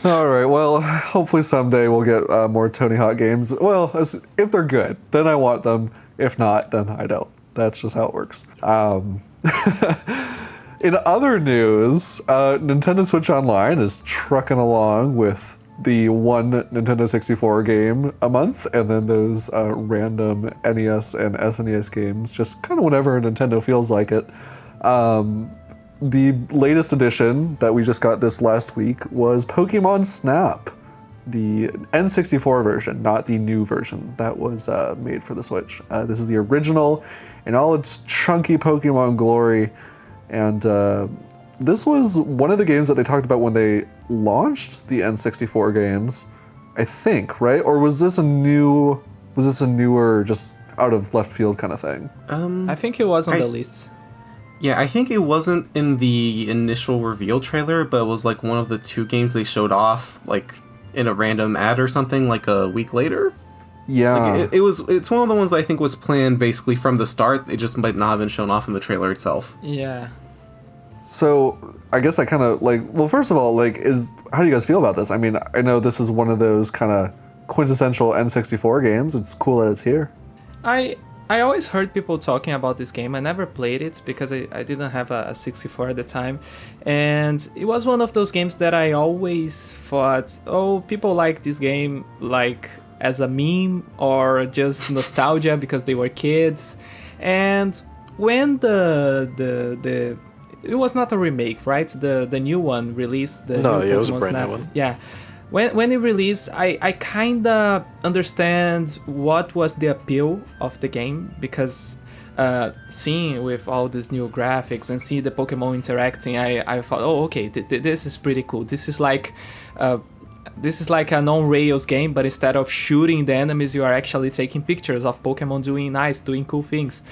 All right, well, hopefully someday we'll get more Tony Hawk games. Well, if they're good, then I want them. If not, then I don't. That's just how it works. In other news, Nintendo Switch Online is trucking along with the one Nintendo 64 game a month, and then those random NES and SNES games, just kind of whenever Nintendo feels like it. The latest edition that we just got this last week was Pokémon Snap, the N64 version, not the new version that was made for the Switch. This is the original in all its chunky Pokemon glory, and this was one of the games that they talked about when they launched the N64 games, I think, right? Or was this a newer, just out of left field kind of thing? I think it was on the list. Yeah, I think it wasn't in the initial reveal trailer, but it was like one of the 2 games they showed off, like in a random ad or something, like a week later. Yeah. Like it's one of the ones that I think was planned basically from the start. It just might not have been shown off in the trailer itself. Yeah. So I guess I kind of like. Well, first of all, like, how do you guys feel about this? I mean, I know this is one of those kind of quintessential N64 games. It's cool that it's here. I always heard people talking about this game. I never played it because I didn't have a 64 at the time. And it was one of those games that I always thought, oh, people like this game like as a meme or just nostalgia because they were kids. And when it was not a remake, right? The new one released. It was a brand new one. Yeah. When it released, I kind of understand what was the appeal of the game, because seeing with all these new graphics and seeing the Pokemon interacting, I thought, oh, okay, this is pretty cool. This is like a non-Rails game, but instead of shooting the enemies, you are actually taking pictures of Pokemon doing cool things.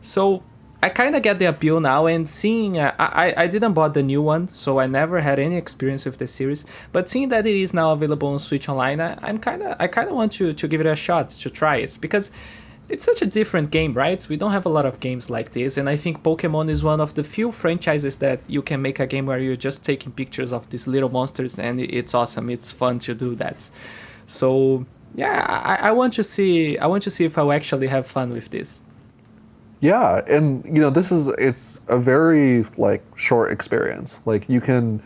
So I kind of get the appeal now, and seeing I didn't bought the new one, so I never had any experience with the series. But seeing that it is now available on Switch Online, I kind of want to give it a shot, to try it, because it's such a different game, right? We don't have a lot of games like this, and I think Pokemon is one of the few franchises that you can make a game where you're just taking pictures of these little monsters, and it's awesome. It's fun to do that. So yeah, I want to see if I'll actually have fun with this. Yeah, and it's a very like short experience. Like you could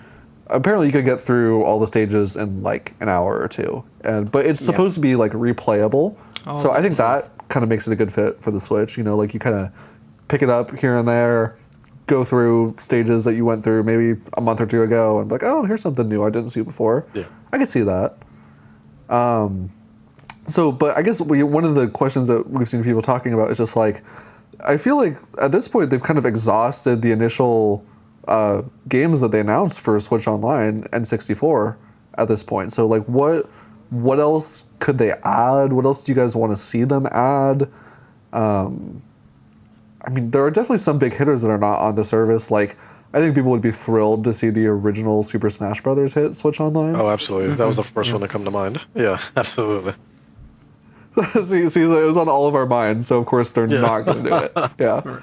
get through all the stages in like an hour or 2, but it's supposed to be like replayable. Oh, so I think that kind of makes it a good fit for the Switch. Like you kind of pick it up here and there, go through stages that you went through maybe a month or 2 ago, and be like, oh, here's something new I didn't see before. Yeah, I could see that. But I guess one of the questions that we've seen people talking about is just like, I feel like at this point they've kind of exhausted the initial games that they announced for Switch Online and 64 at this point. So like, what else could they add? What else do you guys want to see them add? I mean, there are definitely some big hitters that are not on the service. Like, I think people would be thrilled to see the original Super Smash Brothers hit Switch Online. Oh, absolutely. That was the first one to come to mind. Yeah, absolutely. see, it was on all of our minds, so of course they're not going to do it. Yeah.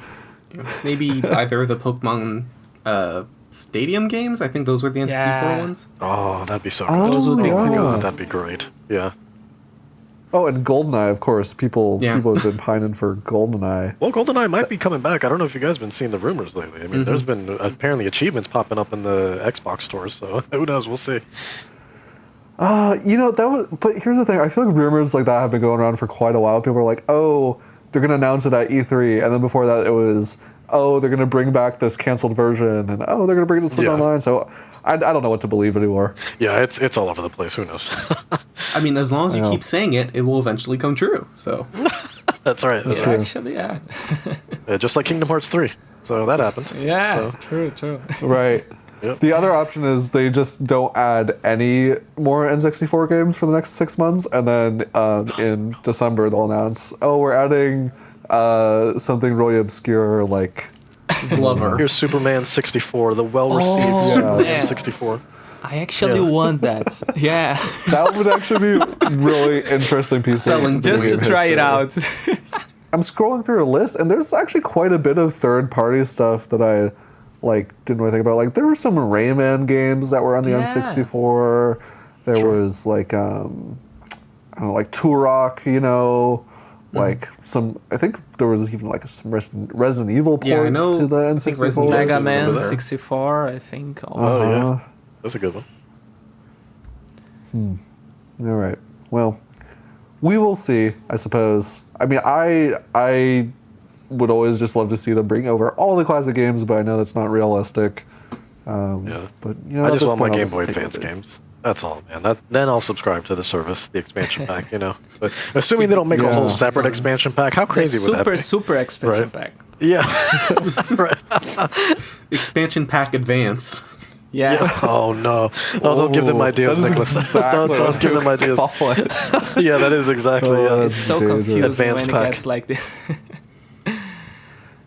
Maybe either the Pokemon Stadium games. I think those were the N64 ones. Oh, that'd be so Oh, good. Those would be yeah. cool. God, that'd be great. Yeah. Oh, and GoldenEye, of course. People have been pining for GoldenEye. Well, GoldenEye might be coming back. I don't know if you guys have been seeing the rumors lately. I mean, there's been apparently achievements popping up in the Xbox stores, so who knows? We'll see. But here's the thing. I feel like rumors like that have been going around for quite a while. People are like, oh, they're going to announce it at E3. And then before that, it was, oh, they're going to bring back this canceled version. And, oh, they're going to bring it to Switch Online. So I don't know what to believe anymore. Yeah, it's all over the place. Who knows? I mean, as long as you keep saying it, it will eventually come true. So That's right. That's true. Actually, yeah. Yeah, just like Kingdom Hearts 3. So that happened. Yeah, So. true. Right. Yep. The other option is they just don't add any more N64 games for the next 6 months, and then in December they'll announce, oh, we're adding something really obscure like Glover. Here's Superman 64, the well-received Superman yeah. 64. I actually want that. Yeah. that would actually be really interesting piece Selling of Just to game try it history. out. I'm scrolling through a list, and there's actually quite a bit of third-party stuff that I didn't really think about. Like there were some Rayman games that were on the Yeah. N64. There was I don't know, like Turok, like some. I think there was even like some Resident Evil ports Yeah, I know. to the I think Resident N64. Evil Mega was Man over there. 64, I think. Oh, yeah. Uh-huh. That's a good one. All right. Well, we will see, I suppose. I mean, I would always just love to see them bring over all the classic games, but I know that's not realistic. Yeah. But I at just this want my point, I'll Game just Boy take Advance it. games. That's all, man. Then I'll subscribe to the service, the expansion pack, But assuming they don't make a Yeah. whole separate Sorry. expansion pack, how The crazy would that be? super expansion Right. pack. Yeah. Right. Expansion Pack Advance. Yeah. Yeah. Oh no! Oh, don't give them ideas, That is Nicholas. exactly don't what give them I ideas. call it. Yeah, that is exactly. Oh, Yeah. It's so Dangerous. confusing Advanced when it pack. gets like this.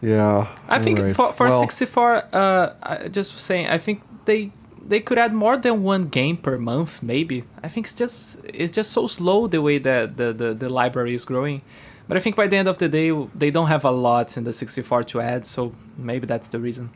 Yeah. I think alright. for Well, 64, I just was saying, I think they could add more than one game per month, maybe. I think it's just so slow the way that the library is growing. But I think by the end of the day, they don't have a lot in the 64 to add, so maybe that's the reason.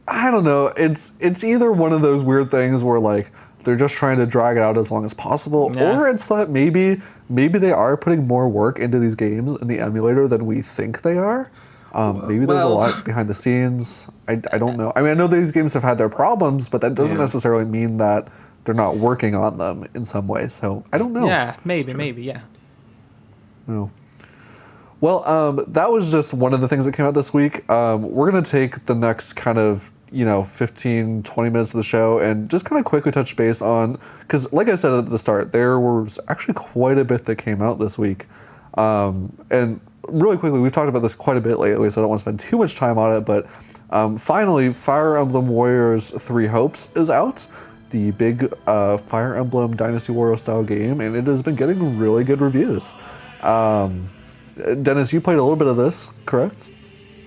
I don't know. It's either one of those weird things where like they're just trying to drag it out as long as possible, Yeah. or it's that maybe they are putting more work into these games in the emulator than we think they are. Maybe there's a well- lot behind the scenes. I don't know. I mean, I know these games have had their problems, but that doesn't Yeah. necessarily mean that they're not working on them in some way. So I don't know. Yeah, maybe, yeah. No. Well, that was just one of the things that came out this week. We're going to take the next kind of, 15, 20 minutes of the show and just kind of quickly touch base on, because like I said at the start, there was actually quite a bit that came out this week. And really quickly, we've talked about this quite a bit lately, so I don't want to spend too much time on it, but finally, Fire Emblem Warriors 3 Hopes is out. The big Fire Emblem Dynasty Warriors style game, and it has been getting really good reviews. Dennis, you played a little bit of this, correct?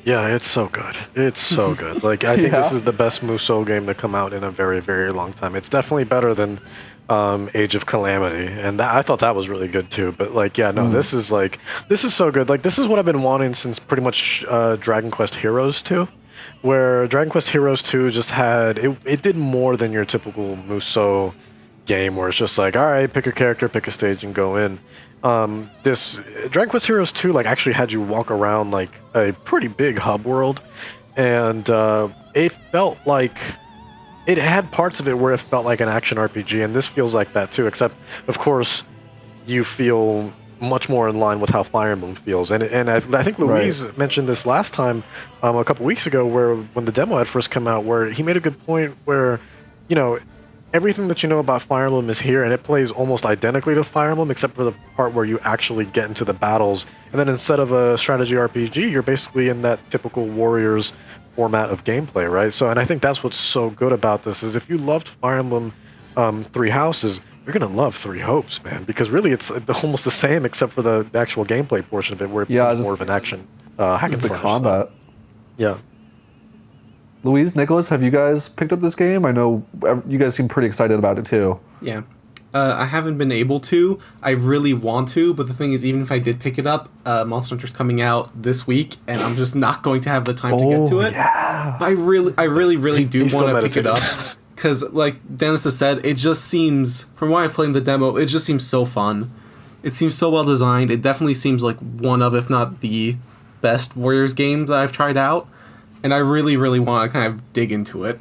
Yeah, it's so good. It's so good. Like I think this Yeah. is the best Musou game to come out in a very, very long time. It's definitely better than Age of Calamity, and I thought that was really good too. But like, yeah, no, this is so good. Like this is what I've been wanting since pretty much Dragon Quest Heroes 2, where Dragon Quest Heroes 2 just had it did more than your typical Musou game, where it's just like, all right, pick a character, pick a stage, and go in. This Dragon Quest Heroes 2 like actually had you walk around like a pretty big hub world, and it felt like it had parts of it where it felt like an action RPG, and this feels like that too, except of course you feel much more in line with how Fire Emblem feels. And I think Luiz mentioned this last time, a couple weeks ago, where when the demo had first come out, where he made a good point where, everything that you know about Fire Emblem is here, and it plays almost identically to Fire Emblem, except for the part where you actually get into the battles. And then instead of a strategy RPG, you're basically in that typical Warriors format of gameplay, right? So, and I think that's what's so good about this, is if you loved Fire Emblem Three Houses, you're going to love Three Hopes, man, because really it's almost the same, except for the actual gameplay portion of it, where it's more of an action hack and Just the slash. combat. Yeah. Luiz, Nicolas, have you guys picked up this game? I know you guys seem pretty excited about it too. Yeah. I haven't been able to. I really want to, but the thing is, even if I did pick it up, Monster Hunter's coming out this week, and I'm just not going to have the time to get to it. Yeah. But I really do He's want still to pick it up. meditating. Because, like Dennis has said, it just seems, from what I've played in the demo, it just seems so fun. It seems so well designed. It definitely seems like one of, if not the best Warriors game that I've tried out. And I really want to kind of dig into it.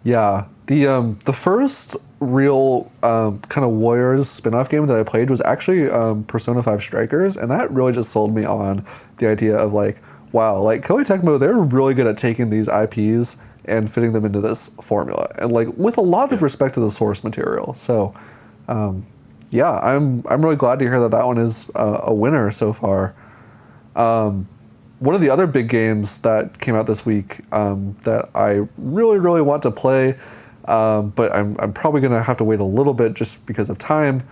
Yeah. The first real kind of Warriors spin-off game that I played was actually Persona 5 Strikers, and that really just sold me on the idea of like, wow, like Koei Tecmo, they're really good at taking these IPs and fitting them into this formula, and like with a lot of respect to the source material. So, yeah, I'm really glad to hear that one is a winner so far. one of the other big games that came out this week that I really, really want to play, but I'm probably going to have to wait a little bit just because of time,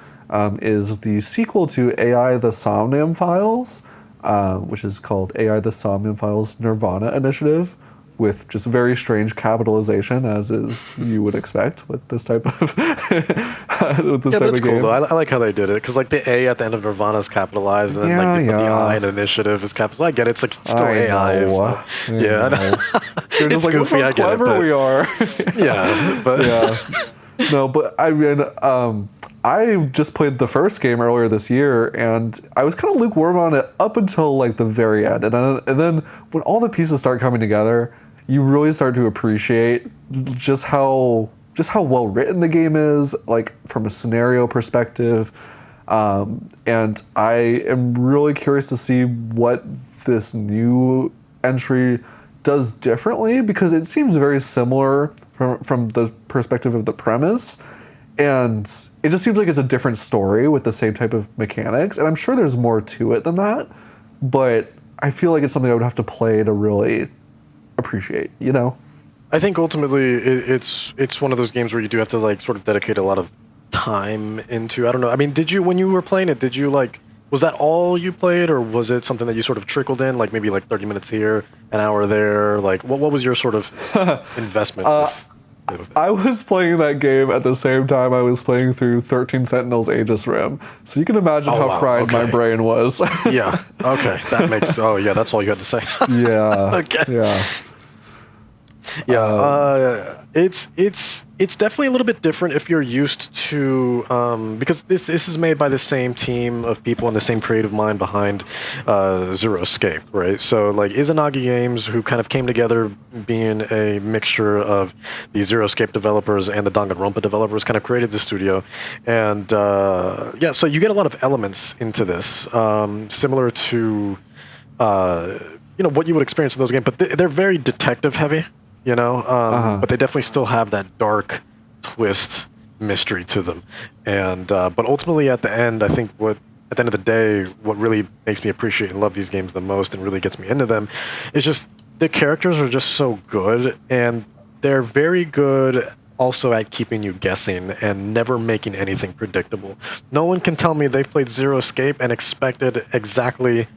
is the sequel to AI the Somnium Files, which is called AI the Somnium Files Nirvana Initiative, with just very strange capitalization, as is you would expect with this type of with this type that's of cool game. though. I like how they did it because like the A at the end of Nirvana is capitalized, and then like the I in initiative is capitalized. I get it. It's like still AI. Know. So, yeah, They're just like, goofy, look how I get it, clever but- we are. yeah, but Yeah. No, but I mean, I just played the first game earlier this year, and I was kind of lukewarm on it up until like the very end, and then when all the pieces start coming together, you really start to appreciate just how well written the game is, like from a scenario perspective. And I am really curious to see what this new entry does differently, because it seems very similar from the perspective of the premise. And it just seems like it's a different story with the same type of mechanics. And I'm sure there's more to it than that, but I feel like it's something I would have to play to really appreciate, you know? I think ultimately it's one of those games where you do have to like sort of dedicate a lot of time into. I don't know. I mean, did you, when you were playing it, did you like, was that all you played, or was it something that you sort of trickled in, like maybe like 30 minutes here, an hour there? Like what was your sort of investment with it? I was playing that game at the same time I was playing through 13 Sentinels Aegis Rim, so you can imagine how fried my brain was. Yeah. Okay. That makes. Oh yeah. That's all you had to say. Yeah. Okay. Yeah. Yeah, it's definitely a little bit different if you're used to because this is made by the same team of people and the same creative mind behind Zero Escape, right? So like Izanagi Games, who kind of came together being a mixture of the Zero Escape developers and the Danganronpa developers, kind of created the studio, and yeah, so you get a lot of elements into this, similar to what you would experience in those games, but they're very detective heavy. But they definitely still have that dark twist mystery to them. And but ultimately at the end, I think at the end of the day, what really makes me appreciate and love these games the most and really gets me into them is just the characters are just so good, and they're very good also at keeping you guessing and never making anything predictable. No one can tell me they've played Zero Escape and expected exactly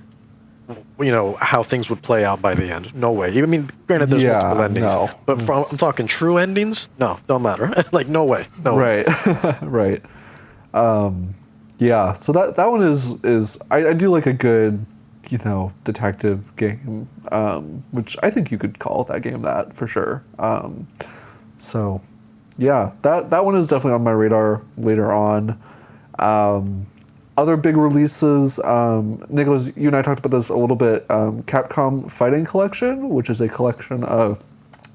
how things would play out by the end. No way. I mean, granted, there's multiple endings, no. but I'm talking true endings. No, don't matter. Like, no way. No way. Right. Yeah. So that one is I do like a good detective game, which I think you could call that game that for sure. So yeah, that one is definitely on my radar later on. Other big releases, Nicolas, you and I talked about this a little bit, Capcom Fighting Collection, which is a collection of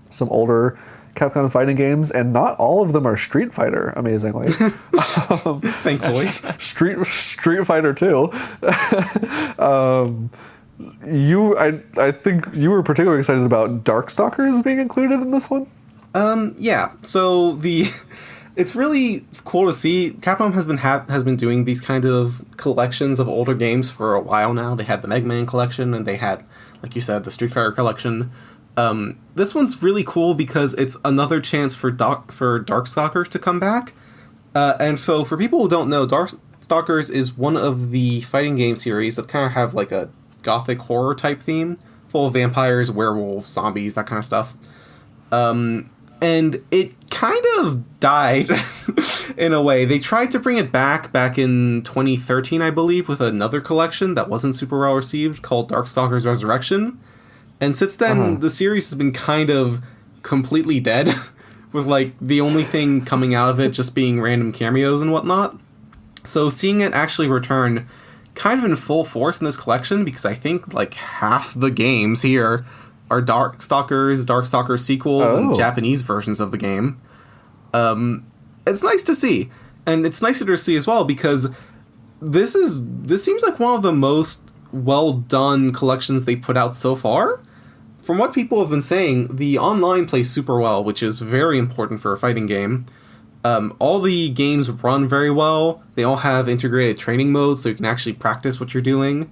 some older Capcom fighting games, and not all of them are Street Fighter, amazingly. Thankfully. Street Fighter 2. I think you were particularly excited about Darkstalkers being included in this one? Yeah, so it's really cool to see. Capcom has been doing these kind of collections of older games for a while now. They had the Mega Man collection, and they had, like you said, the Street Fighter collection. This one's really cool because it's another chance for Darkstalkers to come back. And so for people who don't know, Darkstalkers is one of the fighting game series that kind of have like a gothic horror type theme, full of vampires, werewolves, zombies, that kind of stuff. And it kind of died in a way. They tried to bring it back in 2013, I believe, with another collection that wasn't super well received called Darkstalkers Resurrection. And since then, the series has been kind of completely dead, with like the only thing coming out of it just being random cameos and whatnot. So seeing it actually return kind of in full force in this collection, because I think like half the games here are Darkstalkers sequels, and Japanese versions of the game. It's nice to see. And it's nicer to see as well because this seems like one of the most well done collections they put out so far. From what people have been saying, the online plays super well, which is very important for a fighting game. All the games run very well. They all have integrated training modes, so you can actually practice what you're doing.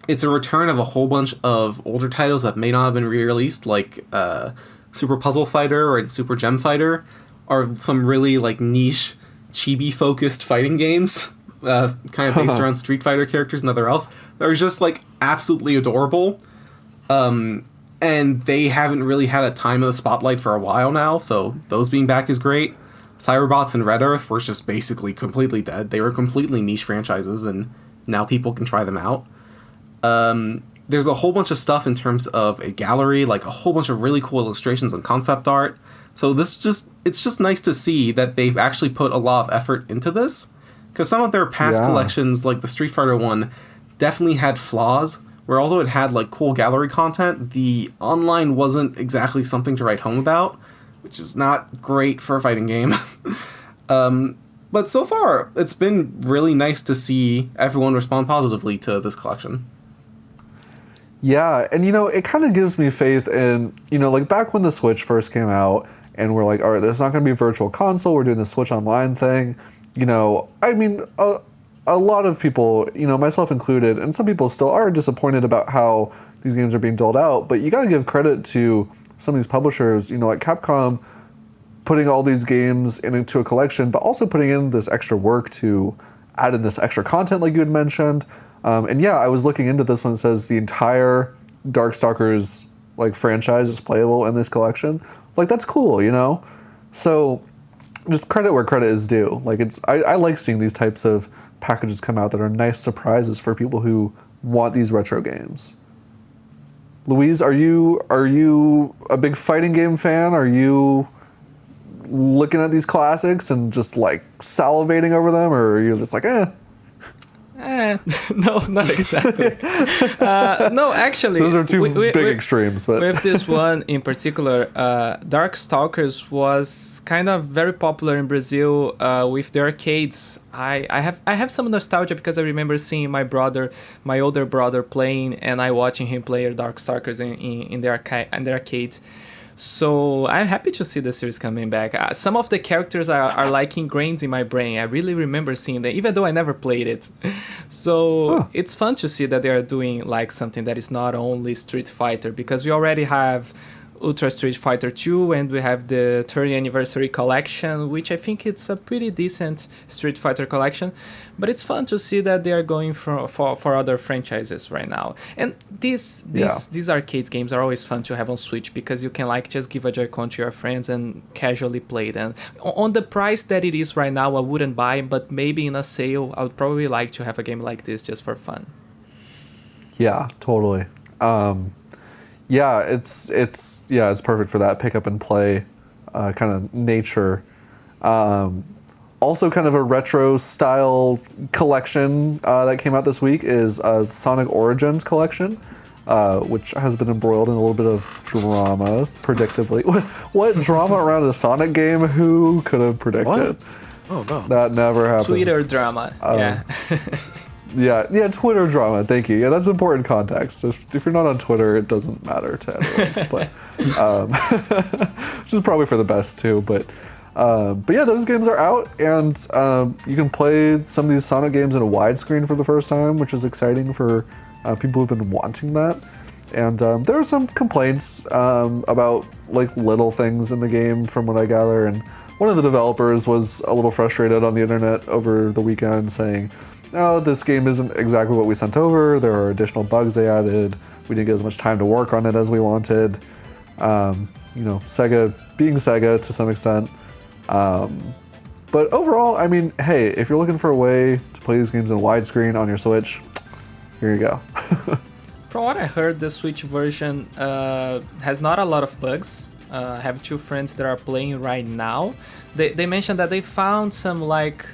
it's a return of a whole bunch of older titles that may not have been re-released, like Super Puzzle Fighter or Super Gem Fighter, are some really like niche, chibi-focused fighting games, kind of based around Street Fighter characters and other else. They're just like absolutely adorable, and they haven't really had a time in the spotlight for a while now. So those being back is great. Cyberbots and Red Earth were just basically completely dead. They were completely niche franchises, and now people can try them out. There's a whole bunch of stuff in terms of a gallery, like a whole bunch of really cool illustrations and concept art. So it's just nice to see that they've actually put a lot of effort into this. Because some of their past collections, like the Street Fighter one, definitely had flaws, where although it had like cool gallery content, the online wasn't exactly something to write home about, which is not great for a fighting game. But so far, it's been really nice to see everyone respond positively to this collection. Yeah, and it kind of gives me faith in, like back when the Switch first came out, and we're like, all right, this is not going to be a virtual console, we're doing the Switch Online thing. I mean, a lot of people, myself included, and some people still are disappointed about how these games are being doled out, but you got to give credit to some of these publishers, like Capcom, putting all these games into a collection, but also putting in this extra work to add in this extra content like you had mentioned. And yeah, I was looking into this one. It says the entire Darkstalkers like franchise is playable in this collection. Like, that's cool, So just credit where credit is due. Like, I like seeing these types of packages come out that are nice surprises for people who want these retro games. Luiz, are you a big fighting game fan? Are you looking at these classics and just like salivating over them, or are you just like, No, not exactly. No, actually, those are two big extremes. But with this one in particular, Darkstalkers was kind of very popular in Brazil with the arcades. I have some nostalgia because I remember seeing my older brother playing, and I watching him play Darkstalkers in the arcades. So I'm happy to see the series coming back. Some of the characters are like ingrained in my brain. I really remember seeing them, even though I never played it. So It's fun to see that they are doing like something that is not only Street Fighter, because we already have Ultra Street Fighter 2 and we have the 30th anniversary collection, which I think it's a pretty decent Street Fighter collection. But it's fun to see that they are going for other franchises right now. And these arcade games are always fun to have on Switch, because you can like just give a Joy-Con to your friends and casually play them. On the price that it is right now, I wouldn't buy, but maybe in a sale, I would probably like to have a game like this just for fun. Yeah, totally. Yeah, it's perfect for that pick up and play kind of nature. Also, kind of a retro style collection that came out this week is Sonic Origins collection, which has been embroiled in a little bit of drama, predictably. What drama around a Sonic game? Who could have predicted? What? Oh no, that never happens. Twitter drama, yeah. Yeah, Twitter drama. Thank you. Yeah, that's important context. If you're not on Twitter, it doesn't matter to anyone. But which is probably for the best too. But yeah, those games are out, and you can play some of these Sonic games in a widescreen for the first time, which is exciting for people who've been wanting that. And there are some complaints about like little things in the game, from what I gather. And one of the developers was a little frustrated on the internet over the weekend, saying, "Oh, this game isn't exactly what we sent over. There are additional bugs they added. We didn't get as much time to work on it as we wanted." Sega being Sega to some extent. But overall, I mean, hey, if you're looking for a way to play these games in widescreen on your Switch, here you go. From what I heard, the Switch version has not a lot of bugs. I have two friends that are playing right now. They mentioned that they found some like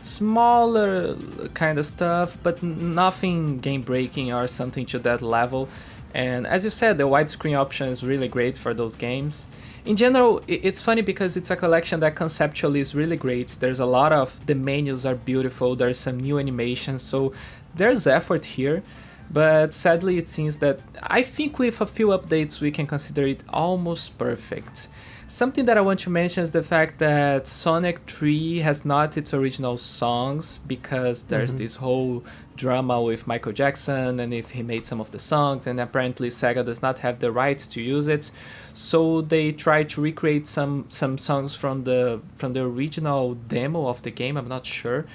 smaller kind of stuff, but nothing game breaking or something to that level. And as you said, the widescreen option is really great for those games. In general, it's funny because it's a collection that conceptually is really great. There's a lot of, the menus are beautiful, there's some new animations, so there's effort here. But sadly, it seems that I think with a few updates we can consider it almost perfect. Something that I want to mention is the fact that Sonic 3 has not its original songs, because there's this whole drama with Michael Jackson and if he made some of the songs, and apparently Sega does not have the rights to use it, so they try to recreate some songs from the original demo of the game. I'm not sure,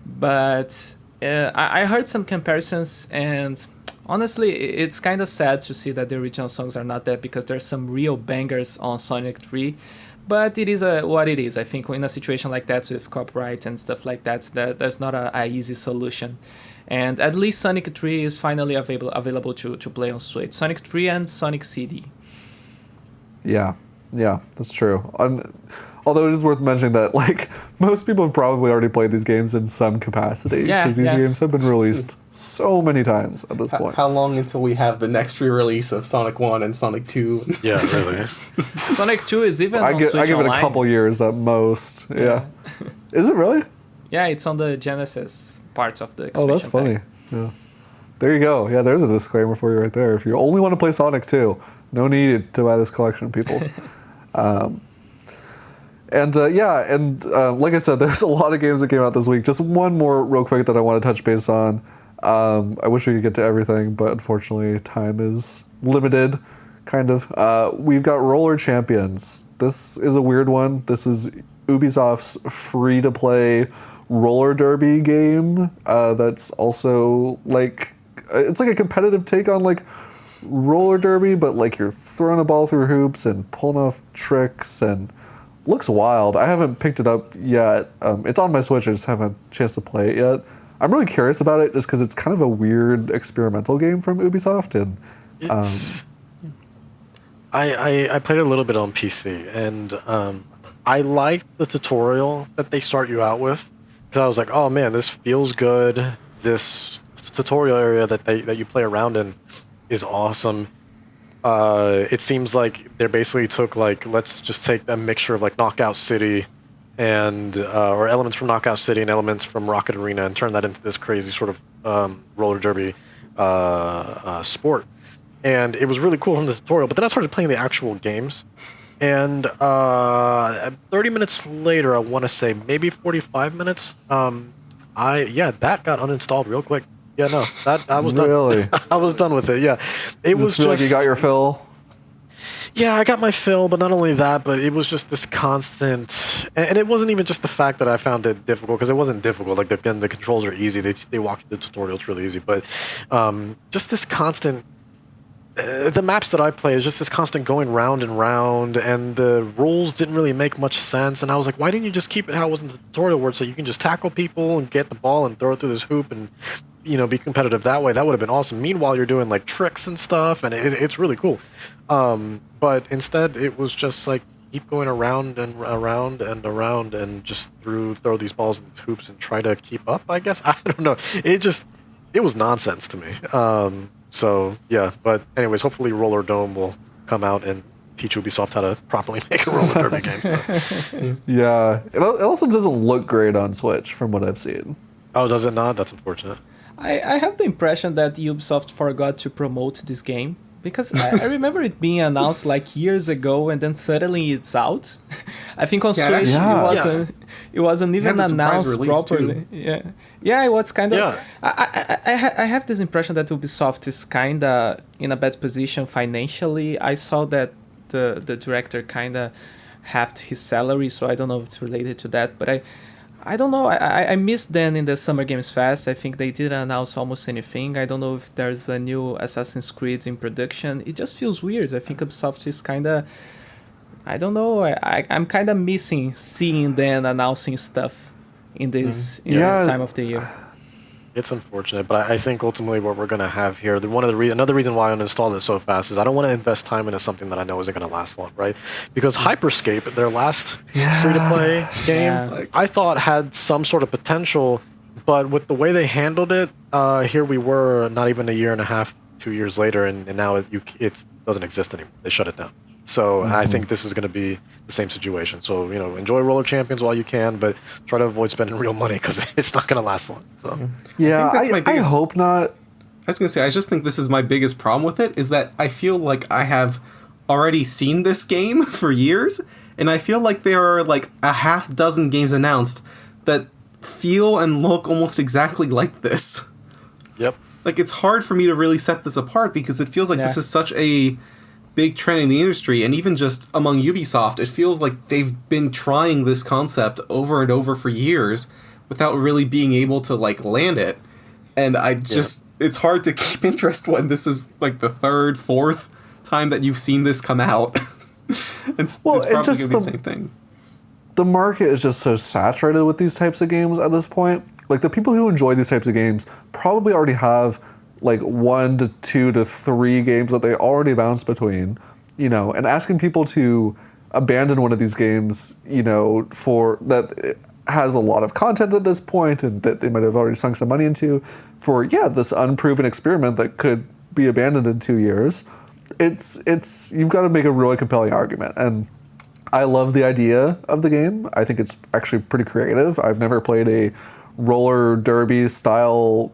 but I heard some comparisons, and honestly, it's kind of sad to see that the original songs are not there, because there's some real bangers on Sonic 3. But it is what it is. I think in a situation like that with copyright and stuff like that, there's not a easy solution. And at least Sonic 3 is finally available to play on Switch. Sonic 3 and Sonic CD. Yeah, that's true. Although it is worth mentioning that, like, most people have probably already played these games in some capacity, because these games have been released so many times at this point. How long until we have the next re-release of Sonic 1 and Sonic 2? Yeah, really. Sonic 2 is even on Switch I give it Online. a couple years at most. Yeah. Is it really? Yeah, it's on the Genesis parts of the expansion. Oh, that's funny. Yeah. There you go. Yeah, there's a disclaimer for you right there. If you only want to play Sonic 2, no need to buy this collection, people. Like I said, there's a lot of games that came out this week. Just one more real quick that I want to touch base on. I wish we could get to everything, but unfortunately time is limited, kind of. We've got Roller Champions. This is a weird one. This is Ubisoft's free-to-play roller derby game that's also like... It's like a competitive take on like roller derby, but like you're throwing a ball through hoops and pulling off tricks, and looks wild. I haven't picked it up yet. It's on my Switch. I just haven't had a chance to play it yet. I'm really curious about it just because it's kind of a weird experimental game from Ubisoft. And I played a little bit on PC, and I liked the tutorial that they start you out with. Because I was like, oh man, this feels good. This tutorial area that you play around in is awesome. It seems like they basically took like, let's just take a mixture of like Knockout City and or elements from Knockout City and elements from Rocket Arena and turn that into this crazy sort of roller derby sport. And it was really cool from the tutorial, but then I started playing the actual games, and 30 minutes later, I want to say maybe 45 minutes, that got uninstalled real quick. Yeah, no, I was done. Really? I was done with it. Yeah, Does it feel like you got your fill? Yeah, I got my fill, but not only that, but it was just this constant, and it wasn't even just the fact that I found it difficult, because it wasn't difficult. Like, again, the controls are easy. They walk you through the tutorial. It's really easy, but just this constant. The maps that I play is just this constant going round and round, and the rules didn't really make much sense. And I was like, why didn't you just keep it how it was in the tutorial, where so you can just tackle people and get the ball and throw it through this hoop and, you know, be competitive that way? That would have been awesome. Meanwhile, you're doing like tricks and stuff, and it's really cool. But instead, it was just like keep going around and around and around, and just throw these balls in these hoops and try to keep up. I guess I don't know. It was nonsense to me. So, yeah, but anyways, hopefully Roller Dome will come out and teach Ubisoft how to properly make a roller derby game. So. Yeah. It also doesn't look great on Switch from what I've seen. Oh, does it not? That's unfortunate. I have the impression that Ubisoft forgot to promote this game, because I remember it being announced like years ago, and then suddenly it's out. I think on Switch it wasn't even announced properly. Too. Yeah, it was kind of. Yeah. I have this impression that Ubisoft is kind of in a bad position financially. I saw that the director kind of halved his salary, so I don't know if it's related to that, but I don't know. I missed them in the Summer Games Fest. I think they didn't announce almost anything. I don't know if there's a new Assassin's Creed in production. It just feels weird. I think Ubisoft is kind of... I don't know. I'm kind of missing seeing them announcing stuff in this time of the year. It's unfortunate, but I think ultimately what we're going to have here, another reason why I uninstalled it so fast is I don't want to invest time into something that I know isn't going to last long, right? Because Hyperscape, their last free-to-play game, I thought had some sort of potential, but with the way they handled it, here we were not even a year and a half, 2 years later, and now it doesn't exist anymore. They shut it down. So I think this is going to be the same situation. So, you know, enjoy Roller Champions while you can, but try to avoid spending real money because it's not going to last long. So yeah, I hope not. I was going to say, I just think this is my biggest problem with it, is that I feel like I have already seen this game for years, and I feel like there are like a half dozen games announced that feel and look almost exactly like this. Yep. Like, it's hard for me to really set this apart because it feels like this is such a big trend in the industry, and even just among Ubisoft, it feels like they've been trying this concept over and over for years without really being able to, like, land it. And it's hard to keep interest when this is, like, the third, fourth time that you've seen this come out. It's probably going to be the same thing. The market is just so saturated with these types of games at this point. Like, the people who enjoy these types of games probably already have like 1 to 2 to 3 games that they already bounce between, and asking people to abandon one of these games, for that it has a lot of content at this point and that they might have already sunk some money into for, this unproven experiment that could be abandoned in 2 years. You've got to make a really compelling argument. And I love the idea of the game. I think it's actually pretty creative. I've never played a roller derby style,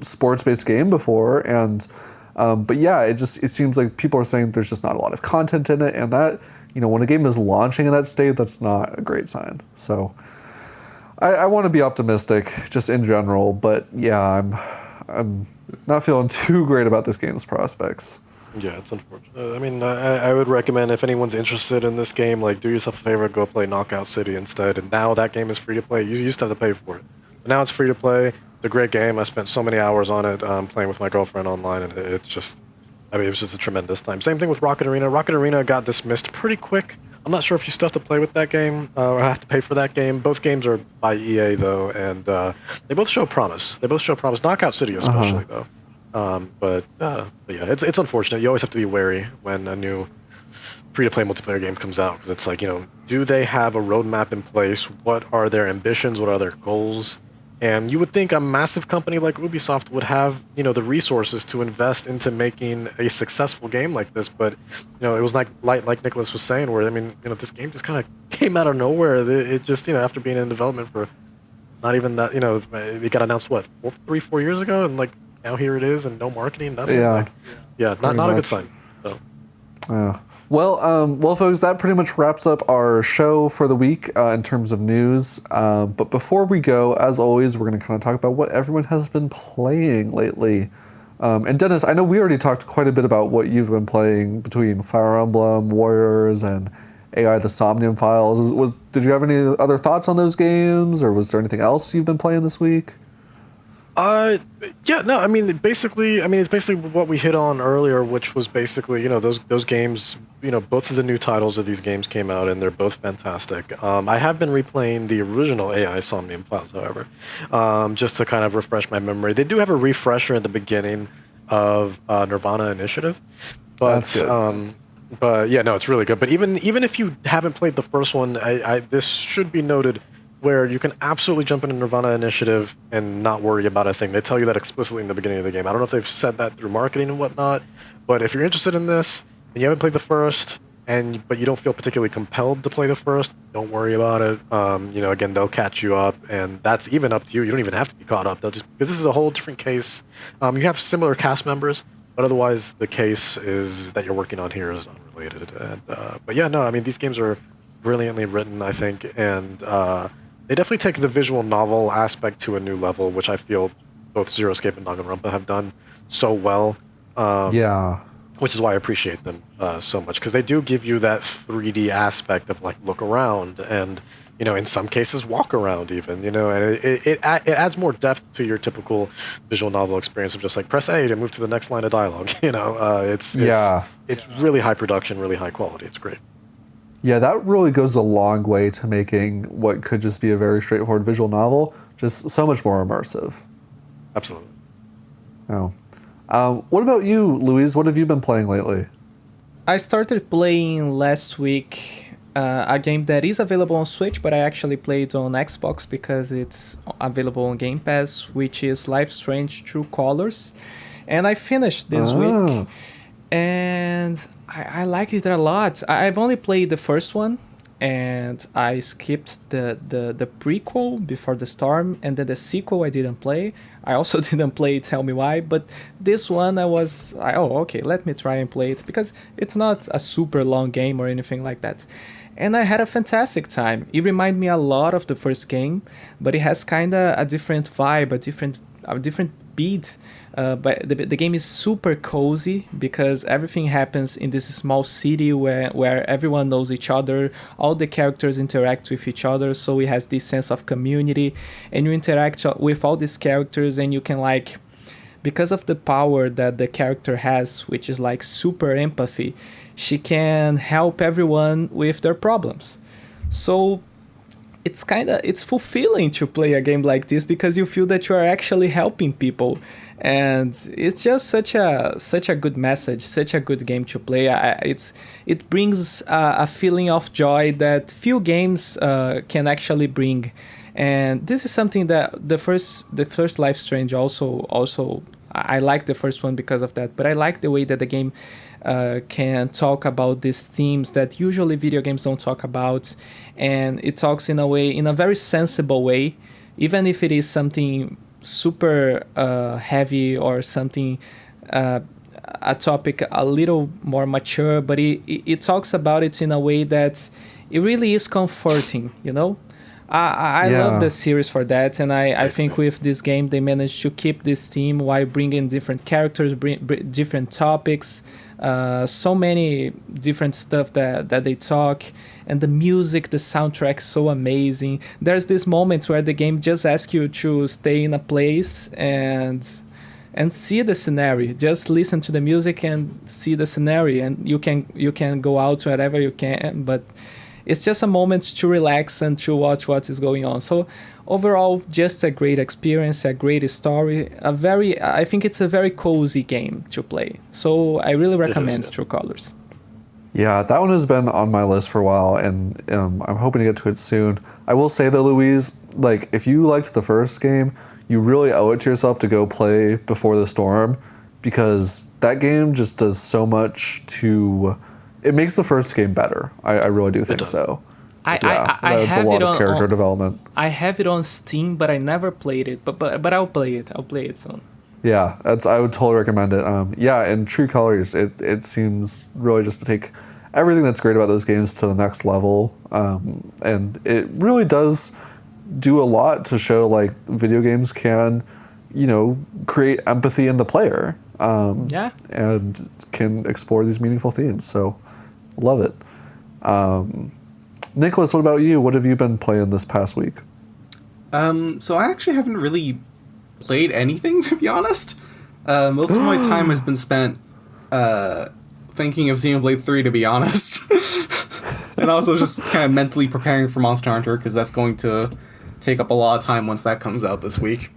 sports-based game before, and but it seems like people are saying there's just not a lot of content in it, and that, when a game is launching in that state, that's not a great sign. So I want to be optimistic just in general, but I'm not feeling too great about this game's prospects. Yeah, it's unfortunate. I mean, I would recommend if anyone's interested in this game, like, do yourself a favor, go play Knockout City instead. And now that game is free to play. You used to have to pay for it, but now it's free to play. It's a great game. I spent so many hours on it, playing with my girlfriend online, and it was just a tremendous time. Same thing with Rocket Arena. Rocket Arena got dismissed pretty quick. I'm not sure if you still have to play with that game or have to pay for that game. Both games are by EA though, and they both show promise. Knockout City especially though. But yeah, it's unfortunate. You always have to be wary when a new free-to-play multiplayer game comes out, because it's like, do they have a roadmap in place? What are their ambitions? What are their goals? And you would think a massive company like Ubisoft would have, the resources to invest into making a successful game like this. But, it was like Nicolas was saying, where, this game just kind of came out of nowhere. It just, after being in development for not even that, it got announced, 4 years ago? And, like, now here it is, and no marketing, nothing. Not a good sign. So. Well, folks, that pretty much wraps up our show for the week in terms of news. But before we go, as always, we're going to kind of talk about what everyone has been playing lately. And Dennis, I know we already talked quite a bit about what you've been playing between Fire Emblem Warriors and AI the Somnium Files. Did you have any other thoughts on those games, or was there anything else you've been playing this week? It's basically what we hit on earlier, which was basically, those games, both of the new titles of these games came out, and they're both fantastic. I have been replaying the original AI Somnium Files, however, just to kind of refresh my memory. They do have a refresher at the beginning of Nirvana Initiative, but that's good. It's really good. But even if you haven't played the first one, this should be noted, where you can absolutely jump into Nirvana Initiative and not worry about a thing. They tell you that explicitly in the beginning of the game. I don't know if they've said that through marketing and whatnot, but if you're interested in this and you haven't played the first, but you don't feel particularly compelled to play the first, don't worry about it. Again, they'll catch you up, and that's even up to you. You don't even have to be caught up. Because this is a whole different case. You have similar cast members, but otherwise the case is that you're working on here is unrelated. And these games are brilliantly written, I think, and they definitely take the visual novel aspect to a new level, which I feel both Zero Escape and Danganronpa have done so well. Which is why I appreciate them so much, because they do give you that 3D aspect of, like, look around and, in some cases walk around even, and it adds more depth to your typical visual novel experience of just like press A to move to the next line of dialogue. It's really high production, really high quality. It's great. Yeah, that really goes a long way to making what could just be a very straightforward visual novel just so much more immersive. Absolutely. What about you, Luiz? What have you been playing lately? I started playing last week a game that is available on Switch, but I actually played on Xbox because it's available on Game Pass, which is Life Strange True Colors. And I finished this week, and I like it a lot. I've only played the first one, and I skipped the prequel Before the Storm, and then the sequel I didn't play. I also didn't play Tell Me Why, but this one let me try and play it, because it's not a super long game or anything like that. And I had a fantastic time. It reminded me a lot of the first game, but it has kind of a different vibe, a different speed. But the game is super cozy because everything happens in this small city where everyone knows each other, all the characters interact with each other, so it has this sense of community, and you interact with all these characters, and you can like, because of the power that the character has, which is like super empathy, she can help everyone with their problems. So it's fulfilling to play a game like this because you feel that you are actually helping people, and it's just such a good message, such a good game to play. It brings a feeling of joy that few games can actually bring, and this is something that the first Life Strange also I like the first one because of that, but I like the way that the game can talk about these themes that usually video games don't talk about, and it talks in a very sensible way, even if it is something super heavy or something a topic a little more mature, but it talks about it in a way that it really is comforting, you know. I love the series for that, and I think with this game they managed to keep this theme while bringing different characters, different topics, so many different stuff that they talk, and the music, the soundtrack is so amazing. There's this moment where the game just asks you to stay in a place and see the scenery, just listen to the music and see the scenery, and you can go out wherever you can, but it's just a moment to relax and to watch what is going on. So overall, just a great experience, a great story, I think it's a very cozy game to play. So I really recommend True Colors. Yeah, that one has been on my list for a while, and I'm hoping to get to it soon. I will say though, Luiz, like if you liked the first game, you really owe it to yourself to go play Before the Storm, because that game just does so much to... It makes the first game better. I really do think so. I it's have a lot it of character on, development. I have it on Steam, but I never played it. But I'll play it. I'll play it soon. Yeah, I would totally recommend it. And True Colors, it seems really just to take everything that's great about those games to the next level. And it really does do a lot to show like video games can, create empathy in the player. And can explore these meaningful themes. So, love it. Nicolas, what about you? What have you been playing this past week? So I actually haven't really played anything, to be honest. Most of my time has been spent thinking of Xenoblade 3, to be honest. And also just kind of mentally preparing for Monster Hunter, because that's going to take up a lot of time once that comes out this week.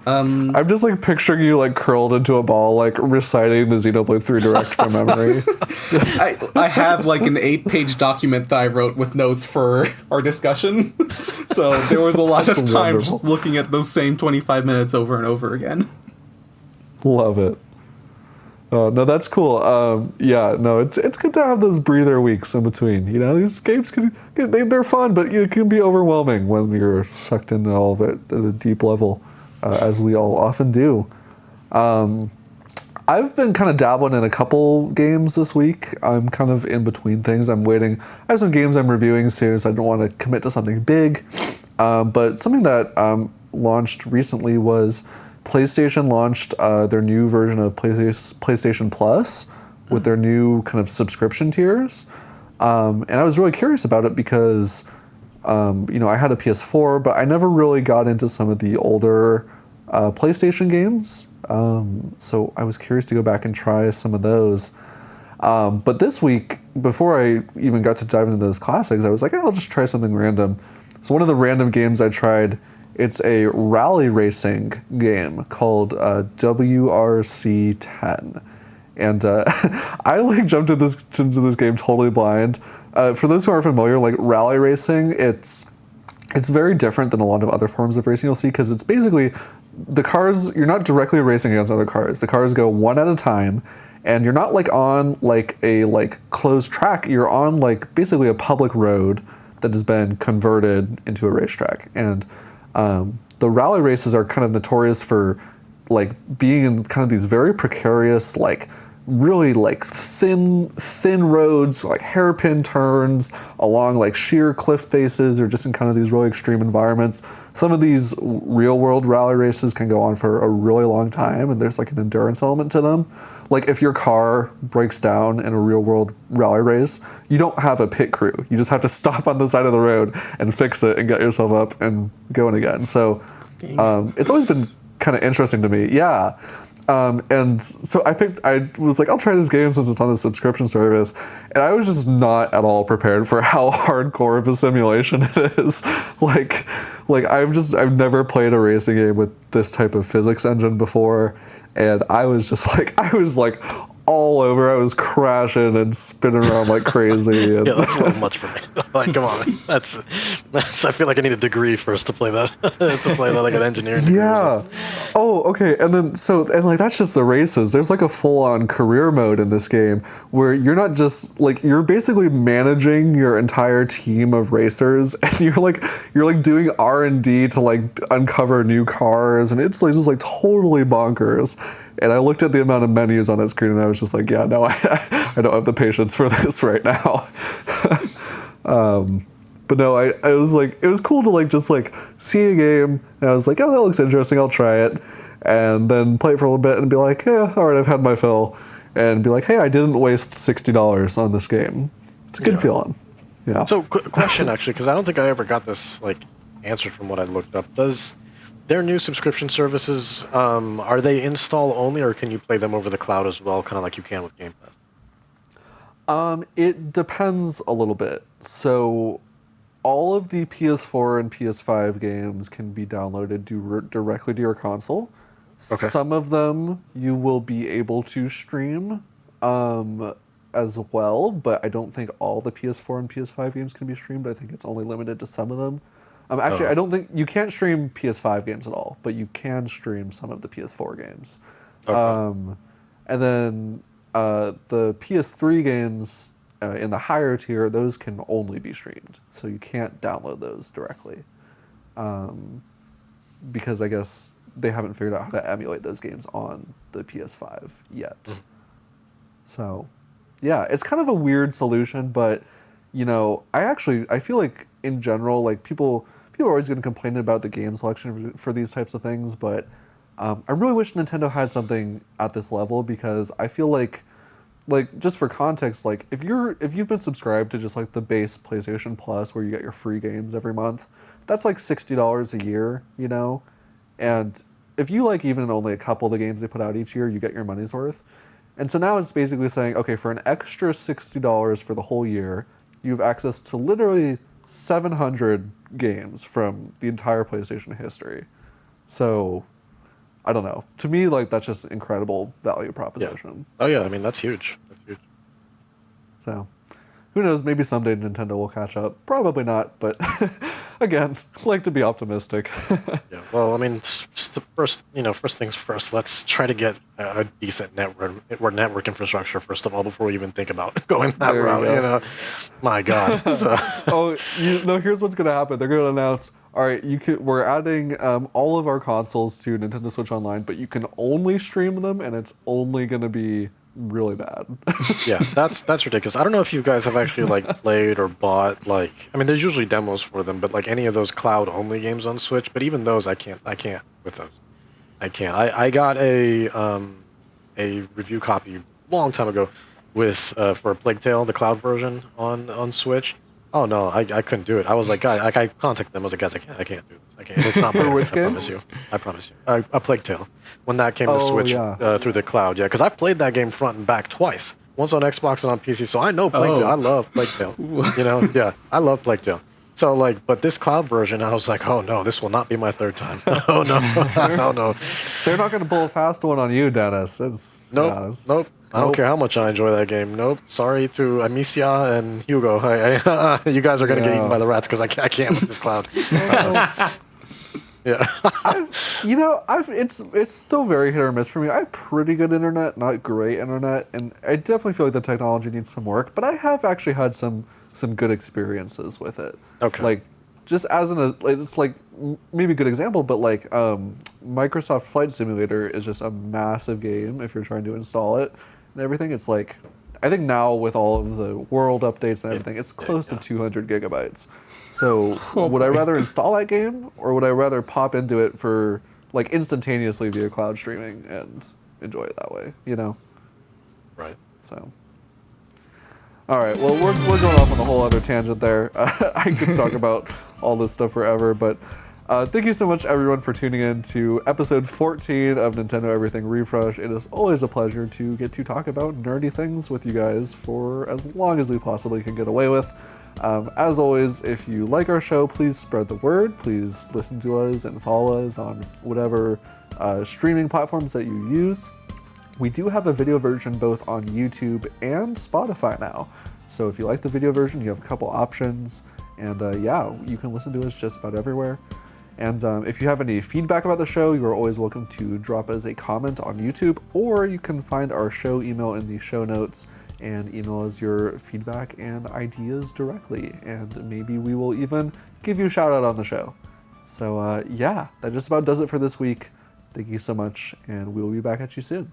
I'm just like picturing you like curled into a ball, like reciting the Xenoblade 3 Direct from memory. I have like an 8-page document that I wrote with notes for our discussion. So there was a lot of time just looking at those same 25 minutes over and over again. Love it. No, that's cool. It's good to have those breather weeks in between. These games they're fun, but it can be overwhelming when you're sucked into all of it at a deep level. As we all often do. I've been kind of dabbling in a couple games this week. I'm kind of in between things. I have some games I'm reviewing soon, so I don't want to commit to something big. But something that launched recently was PlayStation launched their new version of PlayStation Plus with their new kind of subscription tiers. And I was really curious about it because I had a PS4, but I never really got into some of the older PlayStation games. So I was curious to go back and try some of those. But this week, before I even got to dive into those classics, I was like, I'll just try something random. So one of the random games I tried, it's a rally racing game called WRC 10. And I jumped into this game totally blind. For those who aren't familiar, rally racing, it's very different than a lot of other forms of racing you'll see, because it's basically the cars, you're not directly racing against other cars. The cars go one at a time, and you're not on a closed track. You're on basically a public road that has been converted into a racetrack. And the rally races are kind of notorious for being in kind of these very precarious really like thin roads, like hairpin turns along like sheer cliff faces, or just in kind of these really extreme environments. Some of these real world rally races can go on for a really long time, and there's like an endurance element to them. Like if your car breaks down in a real world rally race, you don't have a pit crew. You just have to stop on the side of the road and fix it and get yourself up and going again. So it's always been kind of interesting to me. Yeah. And so I was like, I'll try this game since it's on a subscription service. And I was just not at all prepared for how hardcore of a simulation it is. Like I've never played a racing game with this type of physics engine before. And I was like all over. I was crashing and spinning around like crazy. And Yeah, that's a little much for me. Like, come on, that's. I feel like I need a degree first to play that. To play that like an engineering degree. Yeah. Oh, okay. And then like that's just the races. There's like a full-on career mode in this game where you're not just like, you're basically managing your entire team of racers, and you're like doing R&D to like uncover new cars, and it's like just like totally bonkers. And I looked at the amount of menus on that screen, and I was just like, yeah, no, I don't have the patience for this right now. But no, I was like, it was cool to like just like see a game, and I was like, oh, that looks interesting, I'll try it, and then play it for a little bit and be like, yeah, all right, I've had my fill, and be like, hey, I didn't waste $60 on this game. It's a good feeling. Yeah. So, question actually, because I don't think I ever got this like answered from what I looked up. Does their new subscription services, are they install only, or can you play them over the cloud as well, kind of like you can with Game Pass? It depends a little bit. So all of the PS4 and PS5 games can be downloaded directly to your console. Okay. Some of them you will be able to stream as well, but I don't think all the PS4 and PS5 games can be streamed. I think it's only limited to some of them. Actually, I don't think you can't stream PS5 games at all, but you can stream some of the PS4 games. Okay. And then the PS3 games in the higher tier, those can only be streamed, so you can't download those directly, because I guess they haven't figured out how to emulate those games on the PS5 yet. Mm-hmm. So, yeah, it's kind of a weird solution, but you know, I feel like in general, like people are always going to complain about the game selection for these types of things, but I really wish Nintendo had something at this level, because I feel like just for context, like if you've been subscribed to just like the base PlayStation Plus where you get your free games every month, that's like $60 a year, you know? And if you like even only a couple of the games they put out each year, you get your money's worth. And so now it's basically saying, okay, for an extra $60 for the whole year, you have access to literally 700 games from the entire PlayStation history. So, I don't know. To me, like, that's just incredible value proposition. Yeah. Oh yeah, I mean, that's huge. That's huge. So, who knows? Maybe someday Nintendo will catch up. Probably not, but again, like to be optimistic. Yeah. Well, I mean, first things first. Let's try to get a decent network infrastructure first of all before we even think about going that route. You know, my God. So. Here's what's gonna happen. They're gonna announce, all right, we're adding all of our consoles to Nintendo Switch Online, but you can only stream them, and it's only gonna be really bad. Yeah, that's ridiculous. I don't know if you guys have actually like played or bought, like, I mean, there's usually demos for them, but like any of those cloud only games on Switch, but even those I can't with those. I can't. I got a review copy long time ago with for Plague Tale, the cloud version on Switch. Oh no, I couldn't do it. I was like, I contacted them. I was like, guys, I can't do this. I can't. It's not for which game? I promise you. A Plague Tale, when that came to Switch through the cloud. Yeah, because I've played that game front and back twice. Once on Xbox and on PC, so I know Plague Tale. I love Plague Tale. You know, yeah, I love Plague Tale. So like, but this cloud version, I was like, oh no, this will not be my third time. Oh no, oh no. They're not going to pull a fast one on you, Dennis. Nope. I don't care how much I enjoy that game. Nope. Sorry to Amicia and Hugo. You guys are going to get eaten by the rats because I can't with this cloud. Yeah. It's still very hit or miss for me. I have pretty good internet, not great internet, and I definitely feel like the technology needs some work, but I have actually had some good experiences with it. Okay. Like, just as it's like maybe a good example, but like Microsoft Flight Simulator is just a massive game if you're trying to install it. and everything, it's like, I think now with all of the world updates and everything, it's close to 200 gigabytes. So would I rather install that game, or would I rather pop into it for like instantaneously via cloud streaming and enjoy it that way, you know? Right. So, all right. Well, we're going off on a whole other tangent there. I could talk about all this stuff forever, but thank you so much, everyone, for tuning in to episode 14 of Nintendo Everything Refresh. It is always a pleasure to get to talk about nerdy things with you guys for as long as we possibly can get away with. As always, if you like our show, please spread the word. Please listen to us and follow us on whatever streaming platforms that you use. We do have a video version both on YouTube and Spotify now. So if you like the video version, you have a couple options. And yeah, you can listen to us just about everywhere. And if you have any feedback about the show, you are always welcome to drop us a comment on YouTube, or you can find our show email in the show notes and email us your feedback and ideas directly. And maybe we will even give you a shout out on the show. So yeah, that just about does it for this week. Thank you so much, and we'll be back at you soon.